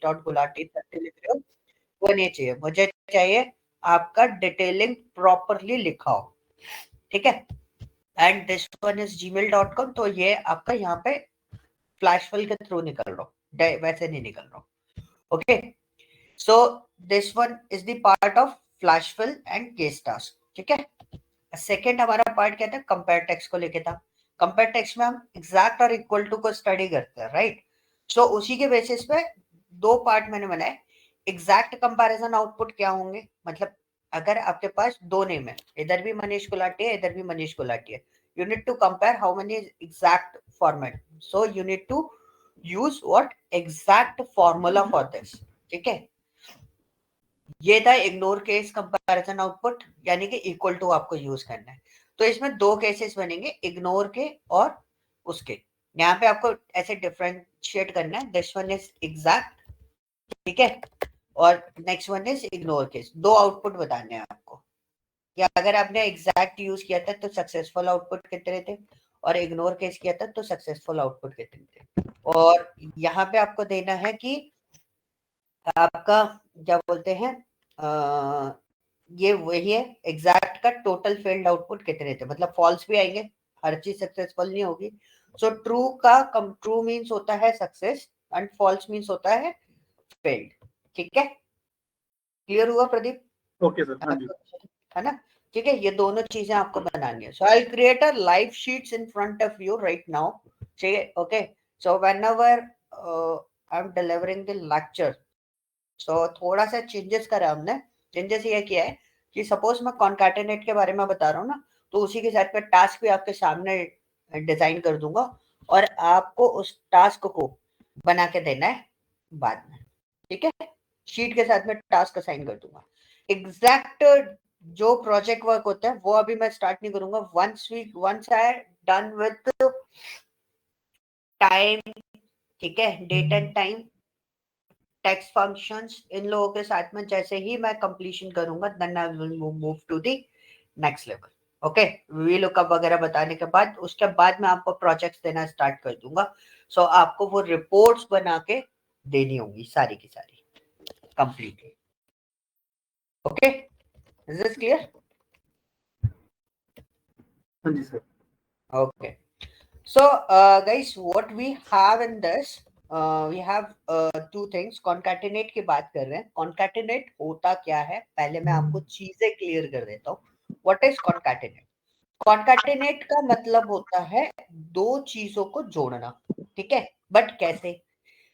manish.gulati लिख रहे हो, वो नहीं चाहिए, मुझे चाहिए आपका डिटेलिंग प्रॉपरली लिखा हो, ठीक है। And this one is gmail.com, तो ये आपका यहाँ पे फ्लैशफिल के थ्रू निकल रहा हूँ, वैसे नहीं निकल रहा हूँ, okay. So this one is the part of flash fill and case task, ठीक है। सेकेंड हमारा पार्ट क्या था, कंपेयर टेक्स्ट को लेके था। कंपेयर टेक्स्ट में हम एग्जैक्ट और इक्वल टू को स्टडी करते हैं, राइट। सो उसी के बेसिस पे दो पार्ट मैंने बनाए। एग्जैक्ट कंपैरिजन आउटपुट क्या होंगे, मतलब अगर आपके पास दो नेम है, इधर भी मनीष गुलाटी है, इधर भी मनीष गुलाटी है, you need to compare how many exact format, so you need to use what exact formula for this, ठीक है। ये था इग्नोर केस कंपैरिजन आउटपुट, यानी कि इक्वल टू आपको यूज करना है। तो इसमें दो केसेस बनेंगे, इग्नोर के और उसके। यहाँ पे आपको ऐसे डिफरेंशिएट करना है, दिस वन इज एग्जैक्ट, ठीक है, और next one is ignore case. दो आउटपुट बताने हैं आपको, या अगर आपने एग्जैक्ट यूज किया था तो सक्सेसफुल आउटपुट कितने थे, और इग्नोर केस किया था तो सक्सेसफुल आउटपुट कितने थे। और यहाँ पे आपको देना है कि आपका क्या बोलते हैं, ये वही है, एग्जैक्ट का टोटल फेल्ड आउटपुट कितने थे, मतलब फॉल्स भी आएंगे, हर चीज सक्सेसफुल नहीं होगी। सो ट्रू का ट्रू मीन्स होता है सक्सेस एंड फॉल्स मीन्स होता है फेल्ड, ठीक है। क्लियर हुआ प्रदीप? ओके सर, हाँ जी, है ना, ठीक है। ये दोनों चीजें आपको बनानी है। So I create a live sheets in front of you right now, ठीक है, okay. So whenever I am delivering the lecture, so थोड़ा सा चेंजेस करा हमने। चेंजेस ये किया है कि सपोज मैं कॉन्कैटिनेट के बारे में बता रहा हूँ ना, तो उसी के साथ में टास्क भी आपके सामने डिजाइन कर दूंगा, और आपको उस टास्क को बना के देना है बाद में, ठीक है। शीट के साथ में टास्क असाइन कर दूंगा। एग्जैक्ट जो प्रोजेक्ट वर्क होता है वो अभी मैं स्टार्ट नहीं करूंगा। Once I done with time, ठीक है, date and time, text functions, इन लोगों के साथ में जैसे ही मैं कंप्लीशन करूंगा, then I will move to the next level, okay. VLOOKUP वगैरह बताने के बाद, उसके बाद मैं आपको प्रोजेक्ट्स देना स्टार्ट कर दूंगा। सो आपको वो रिपोर्ट्स बना के देनी होगी सारी की सारी completely, okay. Is this clear? हाँ जी sir. Okay. So, guys, what we have in this, we have two things. Concatenate की बात कर रहे हैं। Concatenate होता क्या है, पहले मैं आपको चीजें क्लियर कर देता हूँ। What is concatenate? Concatenate का मतलब होता है दो चीजों को जोड़ना, ठीक है, बट कैसे?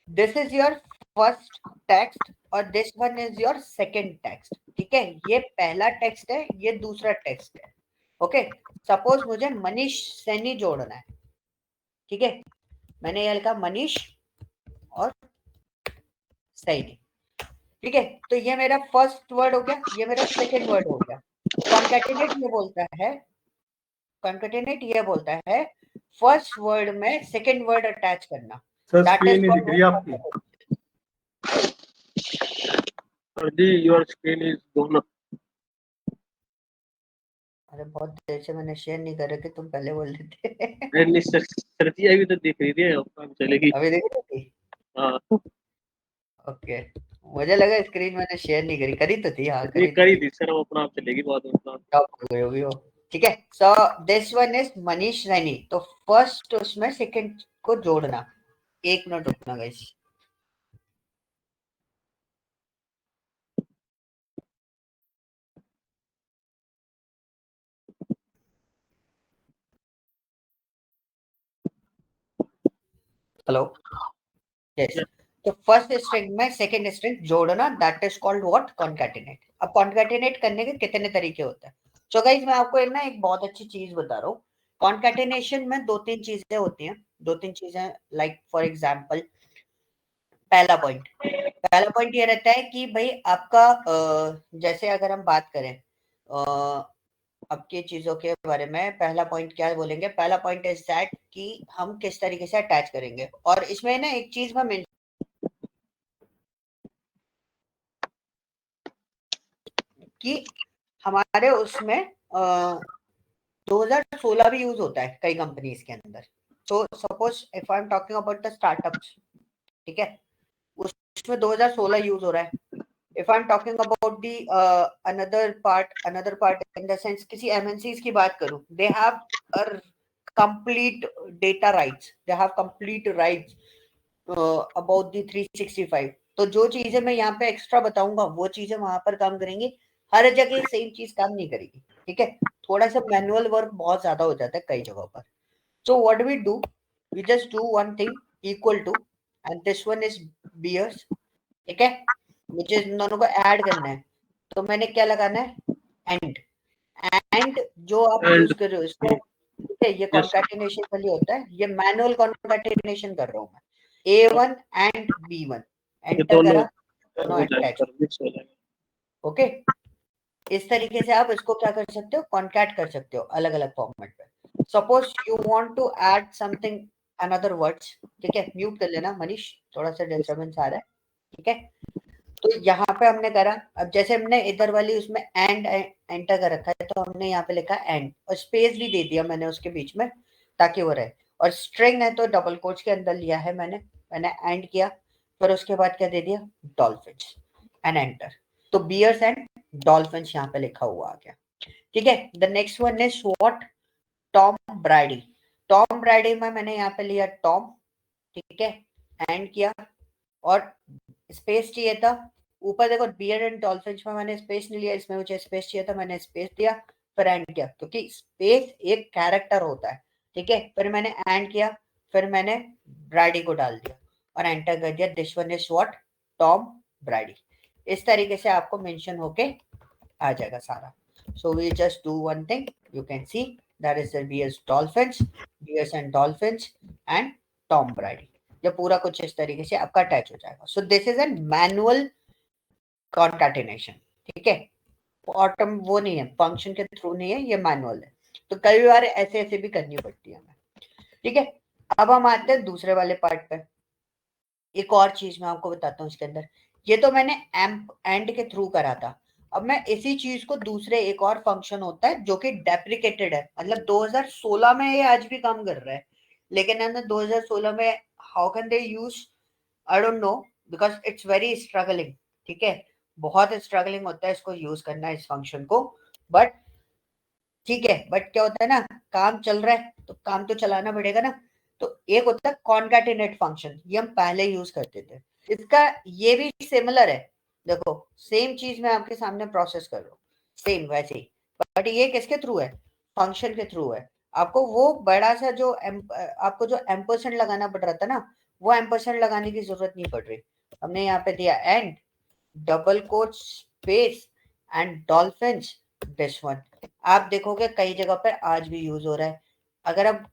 This is your first text और this one is your second text, ठीक है। ये पहला टेक्स्ट है, ये दूसरा टेक्स्ट है, ओके। सपोज मुझे मनीष सैनी जोड़ना है, ठीक है, मैंने ये लिखा मनीष और सैनी, ठीक है। तो ये मेरा फर्स्ट वर्ड हो गया, ये मेरा सेकंड वर्ड हो गया। कॉन्कैटिनेट ये बोलता है, कॉन्कैटिनेट ये बोलता है फर्स्ट वर्ड में सेकंड वर्ड अटैच करना। सर दैट स्क्रीन इज नहीं दिख रही आपकी sir ji, your screen is gone. अरे बहुत देर से मैंने शेयर नहीं कर रखे, तुम पहले बोल रहे थे। नहीं सर जी, अभी तो दिख रही थी, काम चलेगी। अभी देख रही थी, हाँ ओके। मुझे लगा स्क्रीन मैंने शेयर नहीं करी, करी तो थी, हाँ ये करी तो करी थी, थी सर, वो अपना आप चलेगी बाद में अपना। टॉप हो गई होगी वो, ठीक है। सो this one is Manish Saini, तो फर्स्ट उसमें सेकंड को जोड़ना। एक मिनट रुकना गाइस। Hello, yes. तो फर्स्ट स्ट्रिंग में सेकंड स्ट्रिंग जोड़ना, that is called what, concatenate. अब कॉन्कैटिनेट करने के कितने तरीके होते हैं? सो गाइस मैं आपको एक ना एक बहुत अच्छी चीज बता रहा हूँ। कॉन्कैटिनेशन में दो तीन चीजें होती हैं, दो तीन चीजें, लाइक फॉर एग्जांपल, पहला पॉइंट ये रहता है कि भाई आपका जैसे अगर हम बात करें आपकी चीजों के बारे में, पहला पॉइंट क्या बोलेंगे, पहला पॉइंट इज दैट कि हम किस तरीके से अटैच करेंगे। और इसमें ना एक चीज मैं कि हमारे उसमें 2016 भी यूज होता है कई कंपनीज के अंदर। तो suppose if I am talking about the startups, ठीक है, उस जिसमें 2016 यूज हो रहा है. If I'm talking about the another part in the sense किसी MNCs की बात करूं, they have a complete data rights, they have complete rights about the 365. तो जो चीजें मैं यहाँ पे एक्स्ट्रा बताऊंगा वो चीजें वहां पर काम करेंगी. हर जगह सेम चीज काम नहीं करेगी. ठीक है, थोड़ा सा मैनुअल वर्क बहुत ज्यादा हो जाता है कई जगहों पर. So what we do, we just do one thing equal to, and this one is beers. ठीक है, मुझे इन दोनों को ऐड करना है. तो मैंने क्या लगाना है, एंड जो आप यूज कर रहे हो इसको, ठीक है, ये कॉन्कैटिनेशन वाली होता है, ये मैनुअल कॉन्कैटिनेशन कर रहा हूँ मैं. A1 एंड B1 एंटर करा, दोनों अटैच. ओके, इस तरीके से आप इसको क्या कर सकते हो, कॉन्कैट कर सकते हो अलग अलग फॉर्मेट पे. Suppose you want to add something another words. ठीक है, म्यूट कर लेना मनीष, थोड़ा सा डिस्टर्बेंस आ रहा है. ठीक है, तो यहाँ पे हमने करा, अब जैसे हमने इधर वाली उसमें एंड एंटर कर रखा है, तो हमने यहाँ पे लिखा एंड और स्पेस भी दे दिया मैंने उसके बीच में ताकि वो रहे. और स्ट्रिंग है तो डबल कोट्स के अंदर लिया है मैंने एंड किया. फिर उसके बाद क्या दे दिया, डॉल्फिन्स एंड एंटर. तो बियर्स एंड डॉल्फिन्स यहाँ पे लिखा हुआ आ गया. ठीक है, the next one is what, Tom Brady. Tom Brady में मैंने यहाँ पे लिया टॉम. ठीक है, एंड किया और स्पेस चाहिए था. ऊपर देखो बियर एंड डॉल्फिन्स में मैंने स्पेस नहीं लिया, इसमें मुझे स्पेस चाहिए था, मैंने स्पेस दिया, फिर एंड किया, क्योंकि स्पेस एक कैरेक्टर होता है. ठीक है, फिर मैंने एंड किया, फिर मैंने ब्रैडी को डाल दिया और एंटर कर दिया. This one is what, Tom Brady. इस तरीके से आपको मेंशन होके आ जाएगा सारा. So we just do one thing, you can see that is the Bears Dolphins, Bears and Dolphins and Tom Brady. ये पूरा कुछ इस तरीके से आपका अटैच हो जाएगा. So this is an manual concatenation. ठीक है, ऑटम वो नहीं है, फंक्शन के थ्रू नहीं है, ये मैनुअल है. तो कई बार ऐसे ऐसे भी करनी पड़ती है हमें. ठीक है, अब हम आते हैं दूसरे वाले पार्ट पे. एक और चीज मैं आपको बताता हूँ इसके अंदर. ये तो मैंने एंड के थ्रू करा था. अब मैं इसी चीज को दूसरे एक और फंक्शन होता है जो कि डेप्रिकेटेड है, मतलब 2016 में ये आज भी काम कर रहा है, लेकिन है ना 2016 में how can they use, I don't know, because it's very struggling. ठीक है, बहुत स्ट्रगलिंग होता है इसको यूज करना, इस फंक्शन को. बट ठीक है, बट क्या होता है ना, काम चल रहा है तो काम तो चलाना पड़ेगा ना. तो एक होता है कॉन्कैटिनेट फंक्शन, ये हम पहले यूज करते थे. इसका ये भी सिमिलर है. देखो सेम चीज मैं आपके सामने प्रोसेस कर रहा हूँ, सेम वैसे ही, बट ये किसके थ्रू है, फंक्शन के थ्रू है. आपको वो बड़ा सा जो आपको जो एम्परसेंड लगाना पड़ रहा था ना, वो एम्परसेंड लगाने की जरूरत नहीं पड़ रही. हमने यहाँ पे दिया and double quote space and dolphins, this one. आप देखोगे कई जगह पर आज भी यूज हो रहा है. अगर आप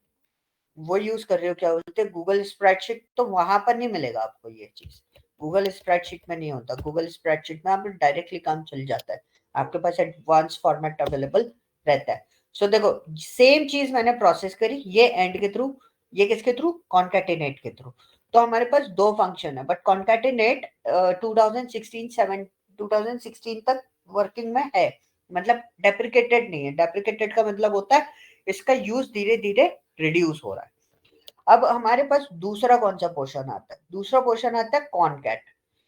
वो यूज कर रहे हो, क्या बोलते हैं, गूगल स्प्रेडशीट, तो वहां पर नहीं मिलेगा आपको ये चीज. गूगल स्प्रेडशीट में नहीं होता. गूगल स्प्रेडशीट में आप डायरेक्टली काम चल जाता है, आपके पास एडवांस फॉर्मेट अवेलेबल रहता है. सो देखो सेम चीज मैंने प्रोसेस करी, ये एंड के थ्रू, ये किसके थ्रू, कॉन्कैटिनेट के थ्रू. तो हमारे पास दो फंक्शन है, बट कॉन्कैटिनेट 2016 तक वर्किंग में है, मतलब डेप्रिकेटेड नहीं है. डेप्रिकेटेड का मतलब होता है इसका यूज धीरे धीरे रिड्यूस हो रहा है. अब हमारे पास दूसरा कौन सा पोर्शन आता है, दूसरा पोर्शन आता है कॉन्कैट.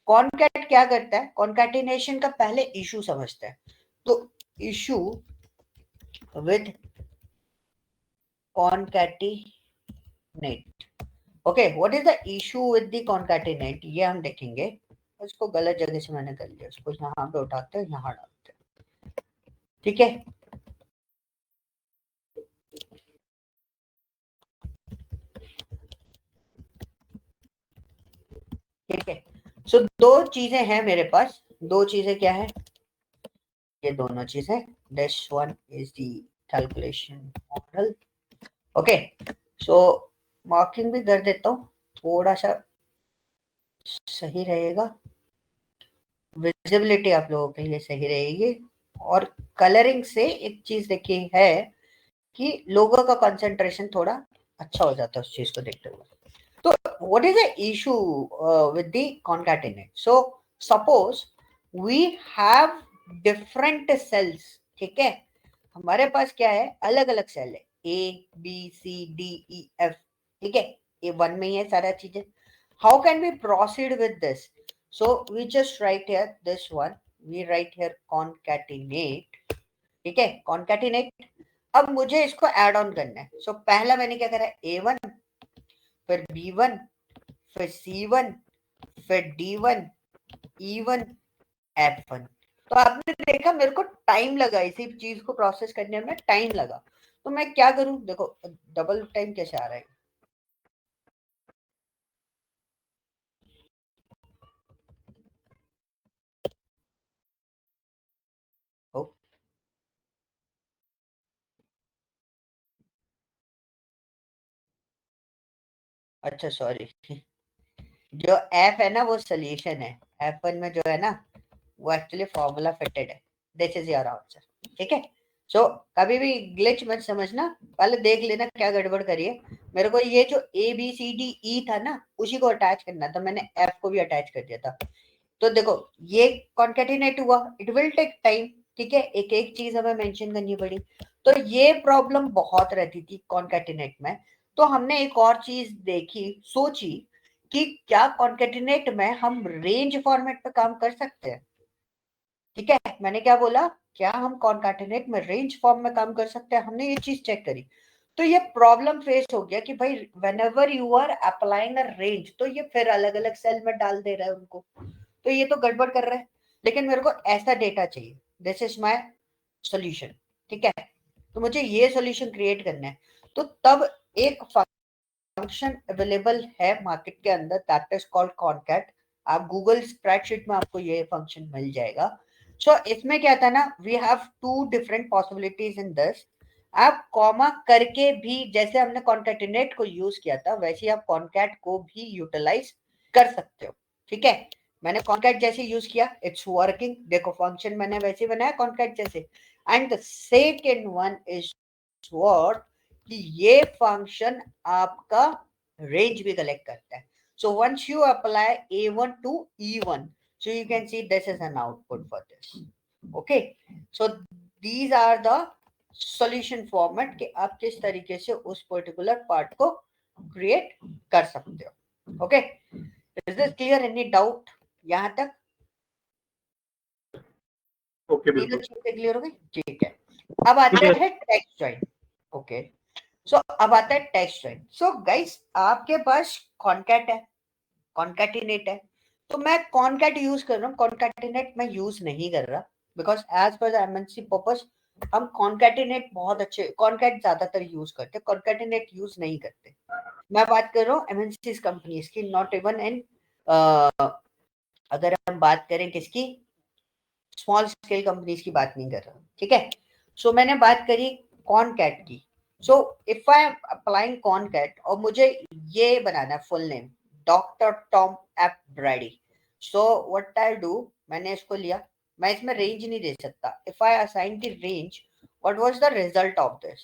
कॉन्कैट क्या करता है, कॉन्कैटिनेशन का पहले इशू समझते हैं. तो issue with concatenate, okay, what is the issue with the concatenate, ये हम देखेंगे. इसको गलत जगह से मैंने कर लिया, इसको यहाँ पे उठाते हैं, यहाँ डालते हैं. ठीक है, ठीक है. सो दो चीजें हैं मेरे पास, दो चीजें क्या है, ये दोनों चीजें. This one is the calculation model. Okay, so marking भी कर देता हूँ, थोड़ा सा सही रहेगा, विजिबिलिटी आप लोगों के लिए सही रहेगी. और कलरिंग से एक चीज देखी है कि लोगों का कंसंट्रेशन थोड़ा अच्छा हो जाता है उस चीज को देखते हुए. तो what is the issue with the concatenate? So suppose we have different cells. ठीक है, हमारे पास क्या है, अलग अलग सेल है, A B C D E F. ठीक है, A1 में ही है सारा चीजें. How can we proceed with this? So we just write here this one, we write here concatenate, ठीक है, concatenate. अब मुझे इसको ऐड ऑन करना है. सो पहला मैंने क्या करा, A1 फिर B1 फिर C1 फिर D1 E1 F1. तो आपने देखा मेरे को टाइम लगा इसी चीज को प्रोसेस करने में, टाइम लगा. तो मैं क्या करूं, देखो डबल टाइम कैसे आ रहा है. ओ अच्छा सॉरी, जो एफ है ना वो सोल्यूशन है, F1 में जो है ना वो एक्चुअली फॉर्मूला फिटेड है. This is your answer. ठीक है. सो कभी भी ग्लिच मत समझना, पहले देख लेना क्या गड़बड़ करिए. मेरे को ये जो ABCDE था ना उसी को अटैच करना था, मैंने F को भी अटैच कर दिया था. तो देखो ये कॉन्केटिनेट हुआ, इट विल टेक टाइम. ठीक है, एक एक चीज हमें मेंशन करनी पड़ी. तो ये प्रॉब्लम बहुत रहती थी कॉन्केटिनेट में. तो हमने एक और चीज देखी, सोची कि क्या कॉन्केटिनेट में हम रेंज फॉर्मेट पे काम कर सकते हैं. ठीक है, मैंने क्या बोला, क्या हम कॉन्कैटिनेट में रेंज फॉर्म में काम कर सकते हैं. हमने ये चीज चेक करी. तो ये प्रॉब्लम फेस हो गया कि भाई whenever you are applying a range तो ये फिर अलग अलग सेल में डाल दे रहा है उनको. तो ये तो गड़बड़ कर रहा है. लेकिन मेरे को ऐसा डेटा चाहिए. This is my solution. ठीक है, तो मुझे ये सॉल्यूशन क्रिएट करना है. तो तब एक फंक्शन अवेलेबल है मार्केट के अंदर, दैट इज कॉल्ड कॉनकैट. आप गूगल स्प्रेडशीट में आपको ये फंक्शन मिल जाएगा. सो इसमें क्या था ना, we have two different possibilities in this. आप कॉमा करके भी, जैसे हमने कॉन्कैटिनेट को यूज किया था वैसे आप कॉनकैट को भी यूटिलाइज कर सकते हो. ठीक है, मैंने कॉनकैट जैसे यूज किया, इट्स वर्किंग. देखो फंक्शन मैंने वैसे बनाया कॉनकैट जैसे. And the second one is what, कि ये फंक्शन आपका रेंज भी कलेक्ट करता है. So once you apply A1 to E1, so you can see this is an output for this. Okay, so these are the solution format कि आप किस तरीके से उस पर्टिकुलर पार्ट को क्रिएट कर सकते हो. Okay, is this clear? Any doubt यहां तक? ओके तीनों बिल्कुल चीजें क्लियर हो गई. ठीक है, अब आता है टेक्स्ट ज्वाइन. ओके, सो अब आता है टेक्स्ट ज्वाइन. सो गाइस आपके पास कॉन्कैट है, कॉन्कैटिनेट है. तो मैं कॉन्कैट यूज कर रहा हूँ, कॉन्कैटिनेट मैं यूज नहीं कर रहा बिकॉज एज पर एमएनसी पर्पस हम कॉन्कैटिनेट बहुत अच्छे, कॉन्कैट ज्यादातर यूज करते हैं, कॉन्कैटिनेट यूज नहीं करते. मैं बात कर रहा हूँ एमएनसी कंपनीज की, नॉट इवन इन, अगर हम बात करें किसकी, स्मॉल स्केल कंपनीज की बात नहीं कर रहा. ठीक है, सो मैंने बात करी कॉनकैट की. So if I am applying concat और मुझे ये बनाना है full name, doctor Tom F Brady. So what I do, मैंने इसको लिया, मैं इसमें रेंज नहीं दे सकता. If I assign the range, what was the result of this.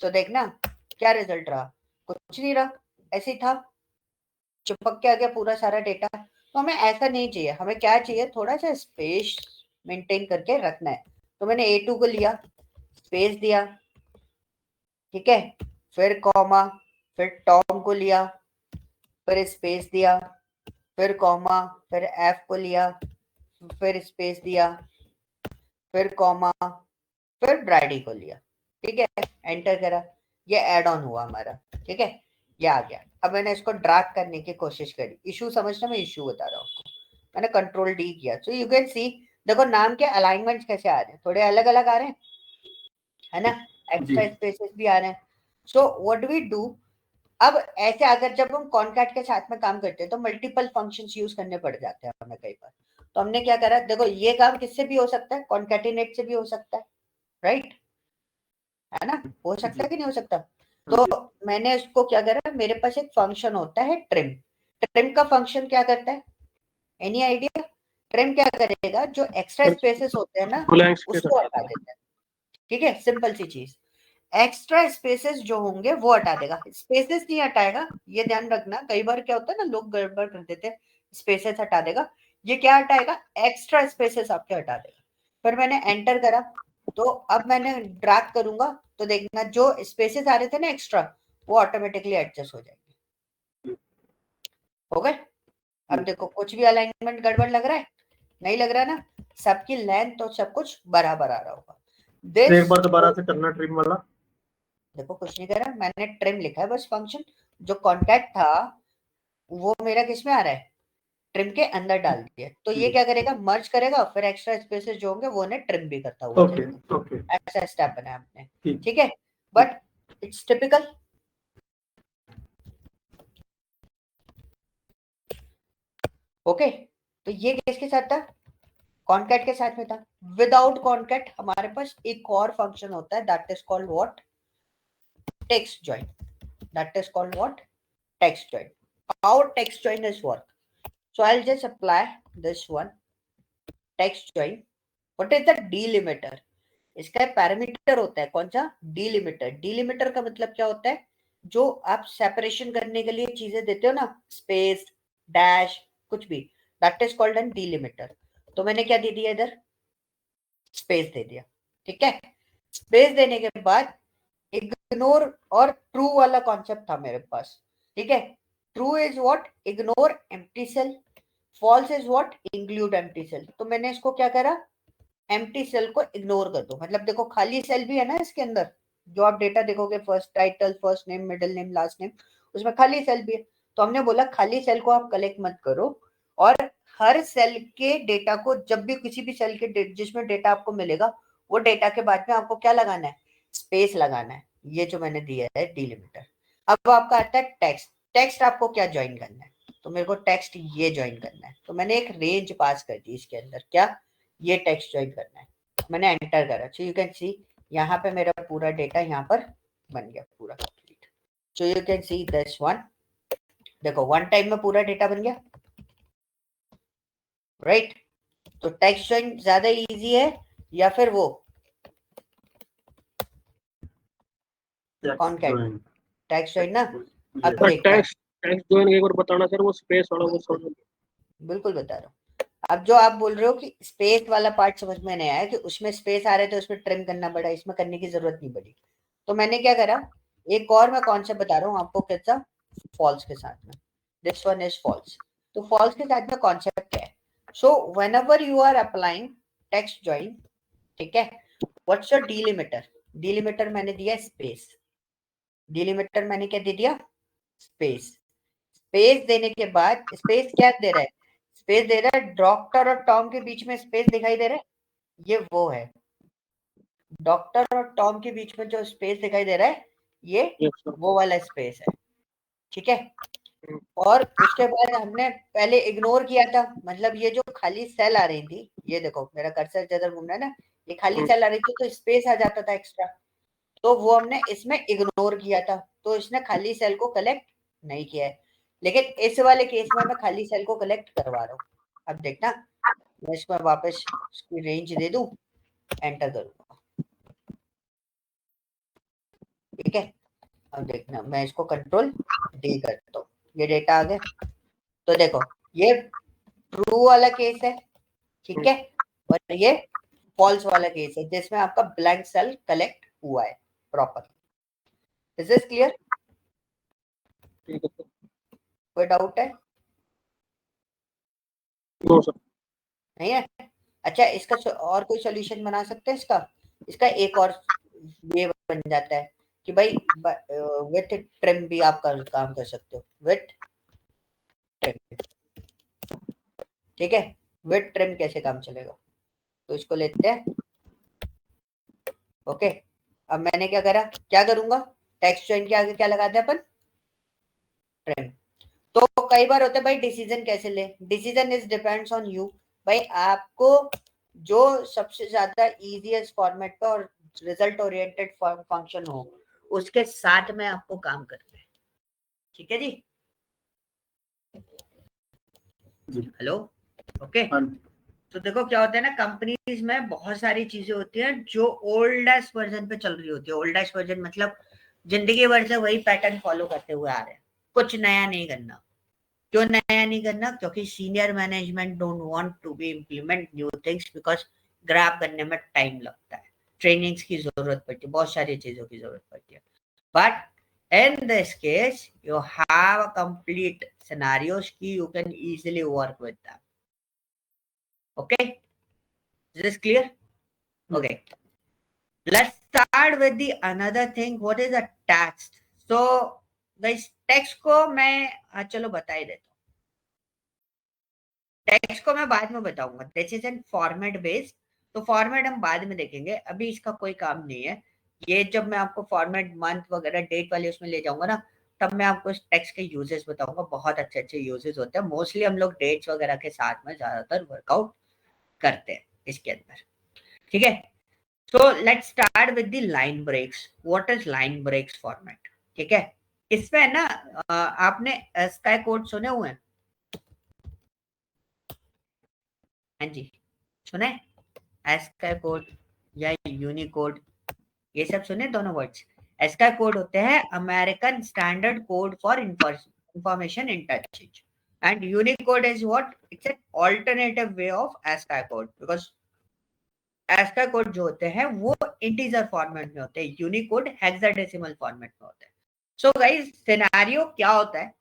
So देखना क्या रिजल्ट रहा, कुछ नहीं रहा, ऐसे ही था, चिपक के आ गया पूरा सारा डेटा. तो हमें ऐसा नहीं चाहिए, हमें क्या चाहिए, थोड़ा सा स्पेस मेंटेन करके रखना है. तो मैंने A2 को लिया, स्पेस दिया. ठीक है, फिर कॉमा, फिर टॉम को लिया, फिर स्पेस दिया, फिर कॉमा, फिर F को लिया, फिर स्पेस दिया, फिर कॉमा, फिर ब्राइडी को लिया. ठीक है, एंटर करा, ये एड ऑन हुआ हमारा. ठीक है, ये आ गया. अब मैंने इसको ड्रैग करने की कोशिश करी. इशू समझना, मैं इशू बता रहा हूँ. मैंने कंट्रोल D किया. सो यू कैन सी, देखो नाम के अलाइनमेंट कैसे आ रहे हैं, थोड़े अलग अलग आ रहे हैं, है ना, एक्स्ट्रा स्पेसेस भी आ रहे हैं. सो व्हाट वी डू, अब ऐसे अगर जब हम कॉनकैट के साथ में काम करते हैं तो मल्टीपल फंक्शंस यूज करने पड़ जाते हैं हमें कई बार. तो हमने क्या करा, देखो ये काम किससे भी हो सकता है, कॉनकैटिनेट से भी हो सकता है, राइट, है ना, हो सकता है कि नहीं हो सकता. तो मैंने इसको क्या करा, मेरे पास एक फंक्शन होता है ट्रिम. ट्रिम का फंक्शन क्या करता है, एनी आइडिया? ट्रिम क्या करेगा, जो एक्स्ट्रा स्पेसेस होते हैं ना ब्लैंक्स के उसको हटा देता है. ठीक है, सिंपल सी चीज, एक्स्ट्रा स्पेसेस जो होंगे वो हटा देगा, स्पेसेस नहीं हटाएगा. ये ध्यान रखना, कई बार क्या होता है ना, लोग गड़बड़ कर देते हैं, स्पेसेस हटा देगा. ये क्या हटाएगा, एक्स्ट्रा स्पेसेस आपके हटा देगा. फिर मैंने एंटर करा, तो अब मैंने ड्रैग करूंगा तो देखना जो स्पेसेस आ रहे थे ना एक्स्ट्रा, वो ऑटोमेटिकली एडजस्ट हो जाएंगे. हो गए. अब देखो कुछ भी अलाइनमेंट गड़बड़ लग रहा है? नहीं लग रहा ना, सबकी लेंथ और सब कुछ बराबर आ रहा होगा। एक बार दोबारा से करना ट्रिम वाला। देखो कुछ नहीं कर रहा, मैंने ट्रिम लिखा है बस, फंक्शन जो कॉन्टैक्ट था वो मेरा किसमें आ रहा है, ट्रिम के अंदर डाल दिया। तो ये क्या करेगा, मर्ज करेगा, फिर एक्स्ट्रा स्पेसेस जो होंगे वो उन्हें ट्रिम भी करता हुआ चलेगा। ओके ऐसा स्टेप बनाया आपने, ठीक है, बट इट्स टिपिकल। ओके, तो ये किसके साथ था, कॉन्कैट के साथ में था। विदाउट कॉन्कैट हमारे पास एक और फंक्शन होता है, that is called what, text join. That is called what, text join. How text join is work? So I'll just apply this one, text join. What is the delimiter? इसका parameter होता है कौन सा, delimiter. Delimiter का मतलब क्या होता है, जो आप सेपरेशन करने के लिए चीजें देते हो ना, स्पेस, डैश, कुछ भी, that is called an delimiter. तो मैंने क्या दे दिया इधर, स्पेस दे दिया, ठीक है। स्पेस देने के बाद इग्नोर और ट्रू वाला कॉन्सेप्ट था मेरे पास, ठीक है। True is what, ignore empty cell. False is what, include empty cell. तो मैंने इसको क्या करा, एम्प्टी सेल को इग्नोर कर दो। मतलब देखो खाली सेल भी है ना इसके अंदर, जो आप डेटा देखोगे, first title, first name, middle name, last name, उसमें खाली सेल भी है। तो हमने बोला खाली सेल को आप कलेक्ट मत करो, और हर सेल के डेटा को, जब भी किसी भी सेल के जिसमें डेटा आपको मिलेगा, वो डेटा के बाद में आपको क्या लगाना है, स्पेस लगाना है। ये जो मैंने दिया है डिलिमिटर। अब आपका आता है टेक्स्ट। टेक्स्ट आपको क्या ज्वाइन करना है, तो मेरे को टेक्स्ट ये ज्वाइन करना है। तो मैंने एक रेंज पास कर दी इसके अंदर, क्या, ये टेक्स्ट ज्वाइन करना है। मैंने एंटर करा, सो यू कैन सी यहाँ पे मेरा पूरा डेटा यहाँ पर बन गया पूरा complete. So you can see this one, देखो वन टाइम में पूरा डेटा बन गया, राइट। तो टेक्स्ट ज्वाइन ज्यादा इजी है या फिर वो कॉन्कैट, टेक्स्ट ज्वाइन ना। अब देखते हैं, टेक्स्ट ज्वाइन एक बार बताना सर, वो स्पेस वाला वो समझ। बिल्कुल बता रहा हूँ। अब जो आप बोल रहे हो कि स्पेस वाला पार्ट समझ में नहीं आया, कि उसमें स्पेस आ रहे थे, उसमें ट्रिम करना पड़ा, इसमें करने की जरूरत नहीं पड़ी। तो मैंने क्या करा, एक और मैं कॉन्सेप्ट बता रहा हूँ आपको, कैसा, फॉल्स के साथ में, दिस वन इज फॉल्स। तो फॉल्स के साथ में कॉन्सेप्ट क्या है, so whenever you are applying text join, ठीक है, व्हाट्स योर डिलिमिटर। डिलिमिटर मैंने दिया स्पेस, डिलिमिटर मैंने क्या दे दिया, स्पेस। स्पेस देने के बाद, स्पेस क्या दे रहा है, स्पेस दे रहा है डॉक्टर और टॉम के बीच में स्पेस दिखाई दे रहा है, ये वो है, डॉक्टर और टॉम के बीच में जो स्पेस दिखाई दे रहा है, ये वो वाला स्पेस है, ठीक है। और उसके बाद हमने पहले इग्नोर किया था, मतलब ये जो खाली सेल आ रही थी, ये देखो मेरा कर्सर जिधर घूम रहा है ना, ये खाली सेल आ रही थी, तो स्पेस आ जाता था एक्स्ट्रा, तो वो हमने इसमें इग्नोर किया था, तो इसने खाली सेल को कलेक्ट नहीं किया है। लेकिन इस वाले केस में मैं खाली सेल को कलेक्ट करवा रहा हूँ। अब देखना, मैं इसमें वापस इसकी रेंज दे दूं, एंटर करूंगा, ठीक है। अब देखना, मैं इसको कंट्रोल डी करता हूँ, ये डेटा आ गया। तो देखो ये ट्रू वाला केस है, ठीक है, और ये फॉल्स वाला केस है, जिसमें आपका ब्लैंक सेल कलेक्ट हुआ है प्रॉपर। इज दिस क्लियर, कोई डाउट है? No sir. नहीं है? अच्छा, इसका और कोई सोल्यूशन बना सकते हैं इसका? इसका एक और ये बन जाता है कि भाई विथ ट्रिम भी आप काम कर सकते हो, विथ ट्रिम, ठीक है। विथ ट्रिम कैसे काम चलेगा, तो इसको लेते हैं, ओके। अब मैंने क्या करा, क्या करूंगा, टेक्स्ट जॉइन के आगे क्या लगाते हैं अपन, ट्रिम। तो कई बार होता है भाई डिसीजन कैसे ले, decision is depends on you. भाई आपको जो सबसे ज्यादा इजीएस्ट फॉर्मेट पे और रिजल्ट ओरिएंटेड फंक्शन हो, उसके साथ में आपको काम करना है, ठीक है जी। Hello, okay. तो देखो क्या होता है ना, कंपनीज में बहुत सारी चीजें होती हैं जो ओल्डेस्ट वर्जन पे चल रही होती है। ओल्डेस्ट वर्जन मतलब जिंदगी भर से वही पैटर्न फॉलो करते हुए आ रहे हैं, कुछ नया नहीं करना। क्यों नया नहीं करना, क्योंकि senior management don't want to be implement new things, because grab करने में टाइम लगता है, ट्रेनिंग्स की जरूरत पड़ती है, बहुत सारी चीजों की जरूरत पड़ती है। But In this case, you have a complete scenarios key, you can easily work with them. Okay, is this clear? Okay, let's start with the another thing. What is a text? So guys, text को मैं चलो बता ही देता हूँ. Text को मैं बाद में बताऊंगा. This is an format based. तो फॉर्मेट हम बाद में देखेंगे, अभी इसका कोई काम नहीं है. ये जब मैं आपको फॉर्मेट मंथ वगैरह डेट वाले उसमें ले जाऊंगा ना, तब मैं आपको इस टेक्स्ट के यूजेस बताऊंगा. बहुत अच्छे अच्छे यूजेस होते हैं. मोस्टली हम लोग डेट्स वगैरह के साथ में ज्यादातर वर्कआउट करते हैं इसके अंदर. ठीक है. So let's start with the line breaks. What is line breaks format? ठीक है. इसमें ना आपने स्काई कोड सुने हुए हैं? हाँ जी, सुने. एस्का कोड या यूनिकोड, ये सब सुने दोनों वर्ड्स. एस्का कोड होते हैं American standard code for information interchange, and Unicode is what? It's an alternative way of ASCII code, because ASCII code जो होते हैं वो इंटीजर फॉर्मेट में होते हैं, यूनिकोड हेक्साडेसिमल फॉर्मेट में होते हैं. सो गाइस, सिनेरियो क्या होता है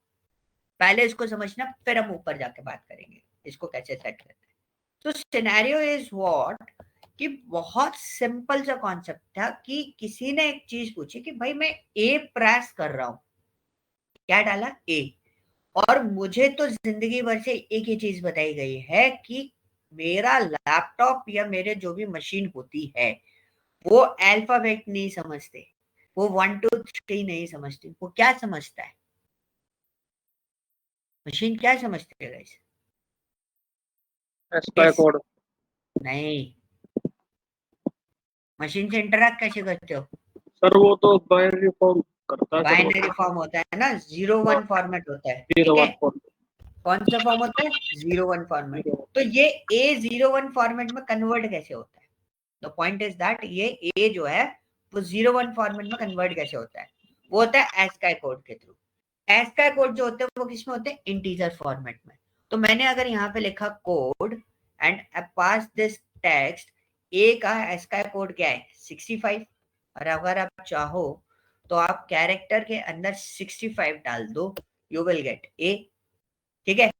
पहले इसको समझना, फिर हम ऊपर जाके बात करेंगे इसको कैसे सेट करते हैं. तो सिनेरियो इज व्हाट कि बहुत सिंपल सा कॉन्सेप्ट था कि किसी ने एक चीज पूछी कि भाई मैं ए प्रेस कर रहा हूं. क्या डाला? ए. और मुझे तो जिंदगी भर से एक ही चीज बताई गई है कि मेरा लैपटॉप या मेरे जो भी मशीन होती है वो अल्फाबेट नहीं समझते, वो 1 2 3 नहीं समझती. वो क्या समझता है? मशीन क्या समझती है गाइस? एस्का कोड. नहीं, मशीन से इंटरैक्ट कैसे करते हो? सर वो तो बाइनरी फॉर्म करता है सर. बाइनरी फॉर्म होता है ना, 0 1 फॉर्मेट होता है. ठीक 0 है. 1 फॉर्म. कौन सा फॉर्म होता है? 0 1 फॉर्मेट. 0. तो ये ए 0 1 फॉर्मेट में कन्वर्ट कैसे होता है? द पॉइंट इज दैट ये ए जो है वो 0 1 फॉर्मेट में कन्वर्ट कैसे होता है? वो होता है एस्काई कोड के थ्रू. एस्काई कोड जो होते हैं वो किस में होते हैं? इंटीजर फॉर्मेट में. तो मैंने अगर यहाँ पे लिखा code and pass this text, A का एस्काई कोड क्या है? 65. और अगर आप चाहो तो आप कैरेक्टर के अंदर 65 डाल दो, यू विल गेट ए. ठीक है.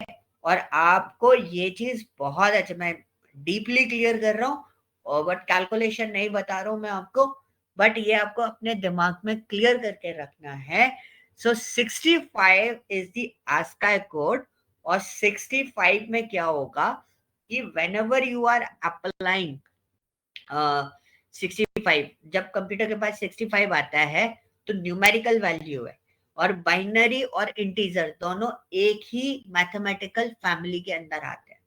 और आपको ये चीज बहुत अच्छा, मैं डीपली क्लियर कर रहा हूँ और बट कैलकुलेशन नहीं बता रहा हूँ मैं आपको, बट ये आपको अपने दिमाग में क्लियर करके रखना है. सो 65 इज द ASCII कोड. और 65 में क्या होगा कि whenever you are applying 65, जब कंप्यूटर के पास 65 आता है तो न्यूमेरिकल वैल्यू है, और बाइनरी और इंटीजर दोनों एक ही मैथमेटिकल फैमिली के अंदर आते हैं.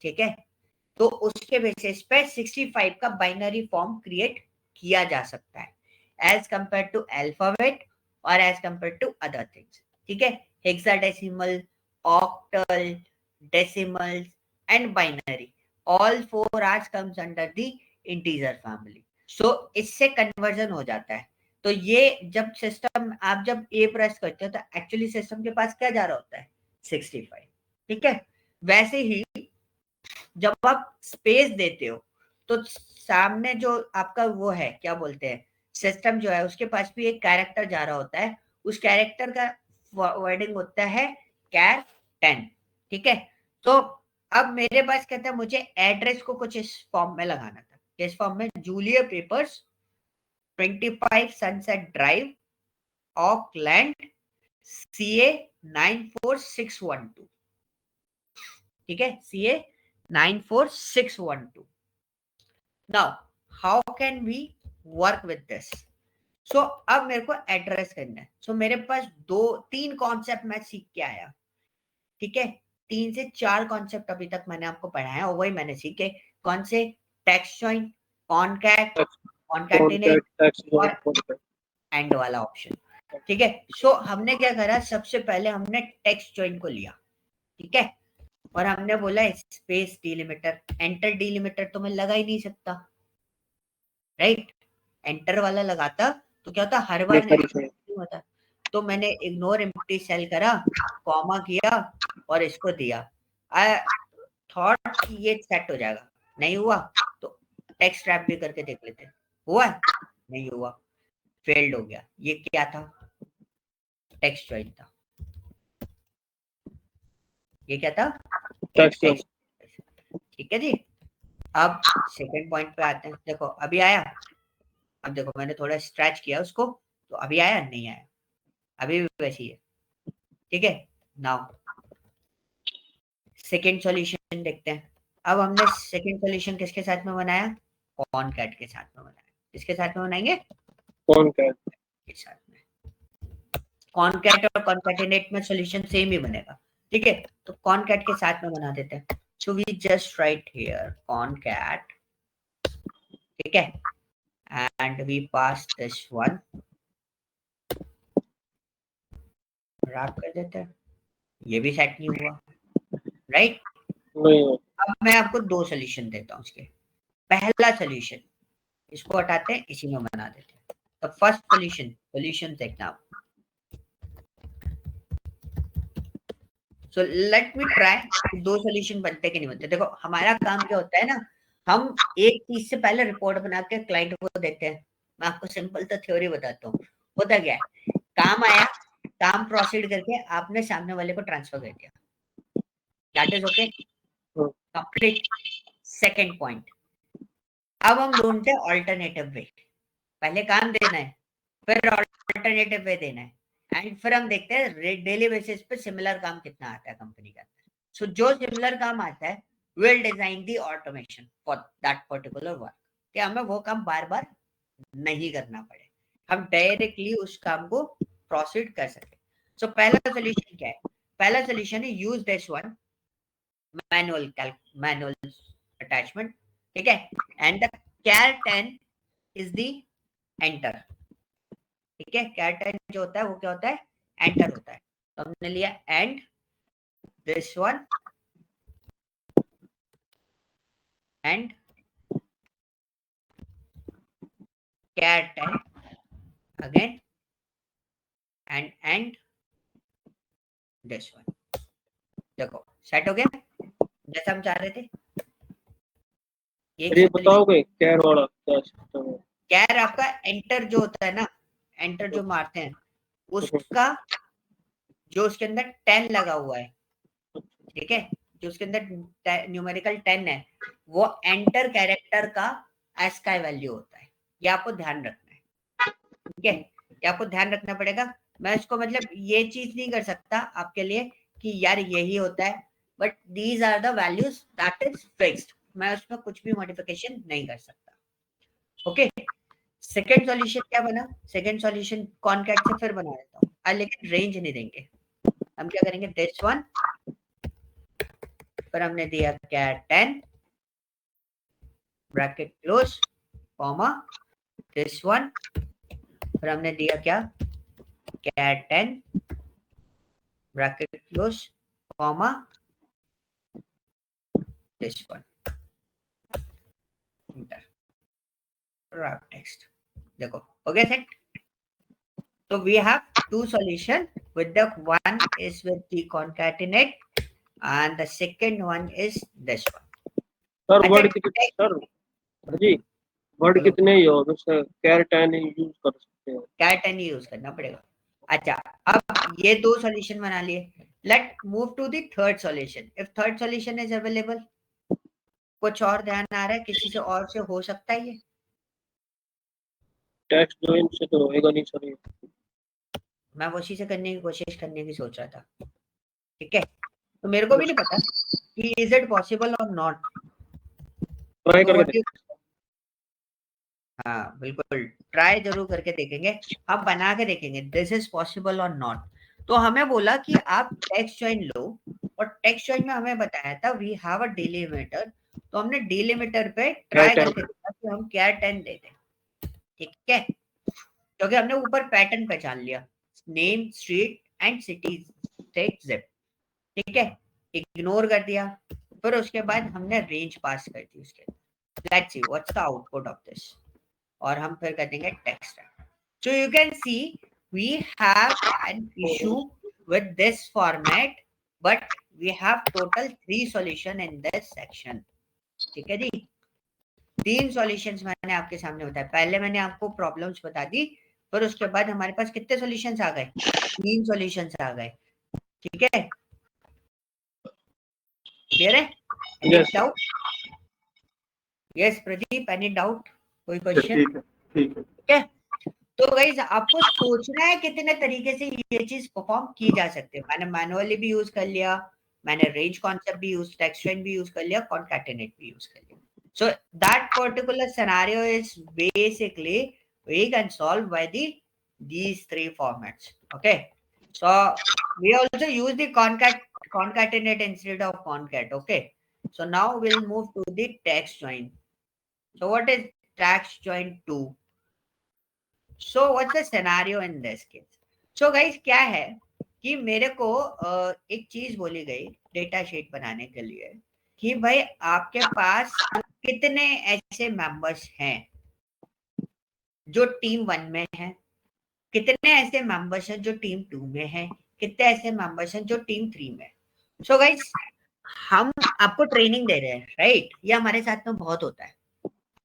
ठीक है. तो उसके बेसिस पे 65 का बाइनरी फॉर्म क्रिएट किया जा सकता है एज कंपेयर टू अल्फाबेट और as compare to other things. ठीक है. Hexadecimal, octal, decimals and binary, all 4 are comes under the integer family. So इससे कन्वर्जन हो जाता है. तो ये जब सिस्टम, आप जब ए प्रेस करते हो तो एक्चुअली सिस्टम के पास क्या जा रहा होता है? 65. ठीक है. वैसे ही जब आप स्पेस देते हो तो सामने जो आपका वो है, क्या बोलते हैं, सिस्टम जो है उसके पास भी एक कैरेक्टर जा रहा होता है. उस कैरेक्टर का वर्डिंग होता है कैर 10. ठीक है. तो अब मेरे पास कहता है मुझे एड्रेस को कुछ इस फॉर्म में लगाना था. किस फॉर्म में? Julia papers 25 sunset drive, Auckland, CA 94612. ठीक है. CA 94612. Now, how can we work with this? So, अब मेरे को एड्रेस करना है. So, मेरे पास 3 कॉन्सेप्ट मैं सीख के आया. ठीक है. 3 से 4 कॉन्सेप्ट अभी तक मैंने आपको पढ़ाया और वही मैंने सीखे. कौन से? टेक्स्ट जॉइन, कॉनकैट, कॉनकैटिनेट और एंड वाला ऑप्शन. ठीक है. सो हमने क्या करा, सबसे पहले हमने टेक्स्ट जॉइन को लिया. ठीक है. और हमने बोला स्पेस डिलिमिटर, एंटर डिलिमिटर तो मैं लगा ही नहीं सकता, राइट. एंटर वाला लगाता तो क्या होता, हर बार नहीं होता. तो मैंने इग्नोर एम्प्टी सेल करा, कॉमा किया और इसको दिया. आई थॉट कि ये सेट हो जाएगा. नहीं हुआ तो टेक्स्ट रैप भी करके देख लेते. हुआ? नहीं हुआ, फेल्ड हो गया. ये क्या था? टेक्स्ट जॉइन था, ये क्या था? टेक्स्ट। ठीक है जी। अब सेकंड पॉइंट पे आते हैं, देखो अभी आया, अब देखो मैंने थोड़ा स्ट्रेच किया उसको, तो अभी आया नहीं आया, अभी भी वैसी है। ठीक है, नाउ सेकेंड सॉल्यूशन देखते हैं। अब हमने सेकेंड सॉल्यूशन किसके साथ में बनाया? कॉनकैट के साथ में बनाया। किसके साथ में बनाएंगे? कॉनकैट के साथ में। कॉनकैट और कॉनकैटिनेट में सॉल्यूशन सेम ही बनेगा। ठीक है, तो कॉनकैट के साथ में बना देते हैं। So we just write here concat, ठीक है, and we pass this one, wrap कर देते हैं। ये भी सेट नहीं हुआ, राइट? नहीं हो। अब मैं आपको दो सोल्यूशन देता हूँ उसके। पहला सोल्यूशन, इसको हटाते हैं, इसी में बना देते हैं। तो फर्स्ट सोल्यूशन देखना आप। सो लेट मी ट्राई, दो सोल्यूशन बनते कि नहीं बनते। देखो हमारा काम क्या होता है ना, हम एक चीज से पहले रिपोर्ट बना के क्लाइंट को देते हैं। मैं आपको सिंपल तो थ्योरी बताता हूँ। होता क्या है, काम आया, काम प्रोसीड करके आपने सामने वाले को ट्रांसफर कर दिया, that is okay, complete. Second point, अब हम ढूंढते हैं ऑल्टरनेटिव वे। पहले काम देना है, फिर ऑल्टरनेटिव वे देना है, एंड फिर हम देखते हैं डेली बेसिस पे सिमिलर काम कितना आता है कंपनी का। सो जो सिमिलर काम आता है, will design the automation for that particular work, कि हमें वो काम बार बार नहीं करना पड़े, हम डायरेक्टली उस काम को प्रोसीड कर सके। सो पहला सोल्यूशन क्या है? पहला सोल्यूशन है use this one, manual attachment, ठीक है, and the char 10 is the enter. ठीक है, char 10 जो होता है वो क्या होता है? एंटर होता है। तो हमने लिया and this one and char 10 again and this one. देखो सेट हो गया जैसा हम चाह रहे थे। एक ये सोल्यूशन बताओगे कैर वाला क्या सिस्टम है? कैर आपका एंटर जो होता है ना, एंटर जो मारते हैं उसका, जो उसके अंदर 10 लगा हुआ है, ठीक है, जो उसके अंदर न्यूमेरिकल 10 है, वो एंटर कैरेक्टर का ASCII वैल्यू होता है। ये आपको ध्यान रखना है, ठीक है, ये आपको ध्यान रखना पड़ेगा। मैं इसको मतलब ये चीज नहीं कर सकता आपके लिए कि यार यही होता है, but these are the values that is fixed, मैं उसमें कुछ भी मॉडिफिकेशन नहीं कर सकता। ओके, सेकेंड सॉल्यूशन क्या बना? सेकेंड सॉल्यूशन कॉनकैट से फिर बना देता हूँ, लेकिन रेंज नहीं देंगे। हम क्या करेंगे, दिस वन, फिर हमने दिया कैर 10 bracket close comma this one, फिर हमने दिया क्या, कैर 10 bracket close comma this one, inter, wrap text. देखो हो गया set. So we have two solution, with the one is with the concatenate and the second one is this one. Sir word अच्छा, कितने sir जी, word बोलो, कितने ही हो, जैसे कैर 10 use कर सकते हैं? कैर 10 ही यूज करना पड़ेगा। अच्छा, अब ये दो सॉल्यूशन बना लिए, let move to the third solution. If third solution is available, कुछ और ध्यान आ रहा है किसी से और से हो सकता है ये? टेक्स्ट जॉइन से तो होएगा नहीं सर ये। मैं उसी से करने की कोशिश करने की सोच रहा था, ठीक है, तो मेरे को भी नहीं पता कि इज इट पॉसिबल और नॉट। ट्राई तो करके व्हाट, हाँ बिल्कुल ट्राई जरूर करके देखेंगे, हम बना के देखेंगे दिस इज पॉसिबल और नॉट। तो हमें बोला कि आप टेक्स्ट जॉइन लो, और टेक्स्ट जॉइन में हमें बताया था वी हैव अ डिलिमिटर, तो हमने डिलिमिटर पे ट्राई करके देखा कि हम क्या 10 दे दें, ठीक है, क्योंकि हमने ऊपर पैटर्न पहचान लिया, name street and city text zip, ठीक है, इग्नोर कर दिया, फिर उसके बाद हमने रेंज पास कर दी उसके, let's see what's the output of this, और हम फिर कर देंगे text. So you can see we have an issue with this format, but we have total 3 solution in this section. ठीक है जी, 3 सॉल्यूशंस मैंने आपके सामने बताया। पहले मैंने आपको प्रॉब्लम्स बता दी, फिर उसके बाद हमारे पास कितने सॉल्यूशंस आ गए, 3 सॉल्यूशंस आ गए, ठीक है, क्लियर है? Any yes doubt? Yes Pradeep, any doubt, कोई क्वेश्चन? ठीक है ठीक है। ठीक है, तो गाइस आपको सोचना है कितने तरीके से ये चीज परफॉर्म की जा सकती है। मैंने मैनुअली भी यूज कर लिया, मैंने रेंज कॉन्सेप्ट भी यूज, टेक्स्ट स्ट्रिंग भी यूज कर लिया, कॉन्कैटिनेट भी यूज कर लिया। So that particular scenario is basically we can solve by these three formats. Okay, so we also use the concatenate instead of concat. Okay, so now we'll move to the text join. So what is text join 2? So what's the scenario in this case? So guys क्या है कि मेरे को एक चीज बोली गई data sheet बनाने के लिए कि भाई आपके पास कितने ऐसे मेंबर्स हैं जो टीम 1 में है, कितने ऐसे मेंबर्स हैं जो टीम 2 में है, कितने ऐसे मेंबर्स हैं जो टीम 3 में। सो गाइस हम आपको ट्रेनिंग दे रहे हैं, राइट? ये हमारे साथ में बहुत होता है,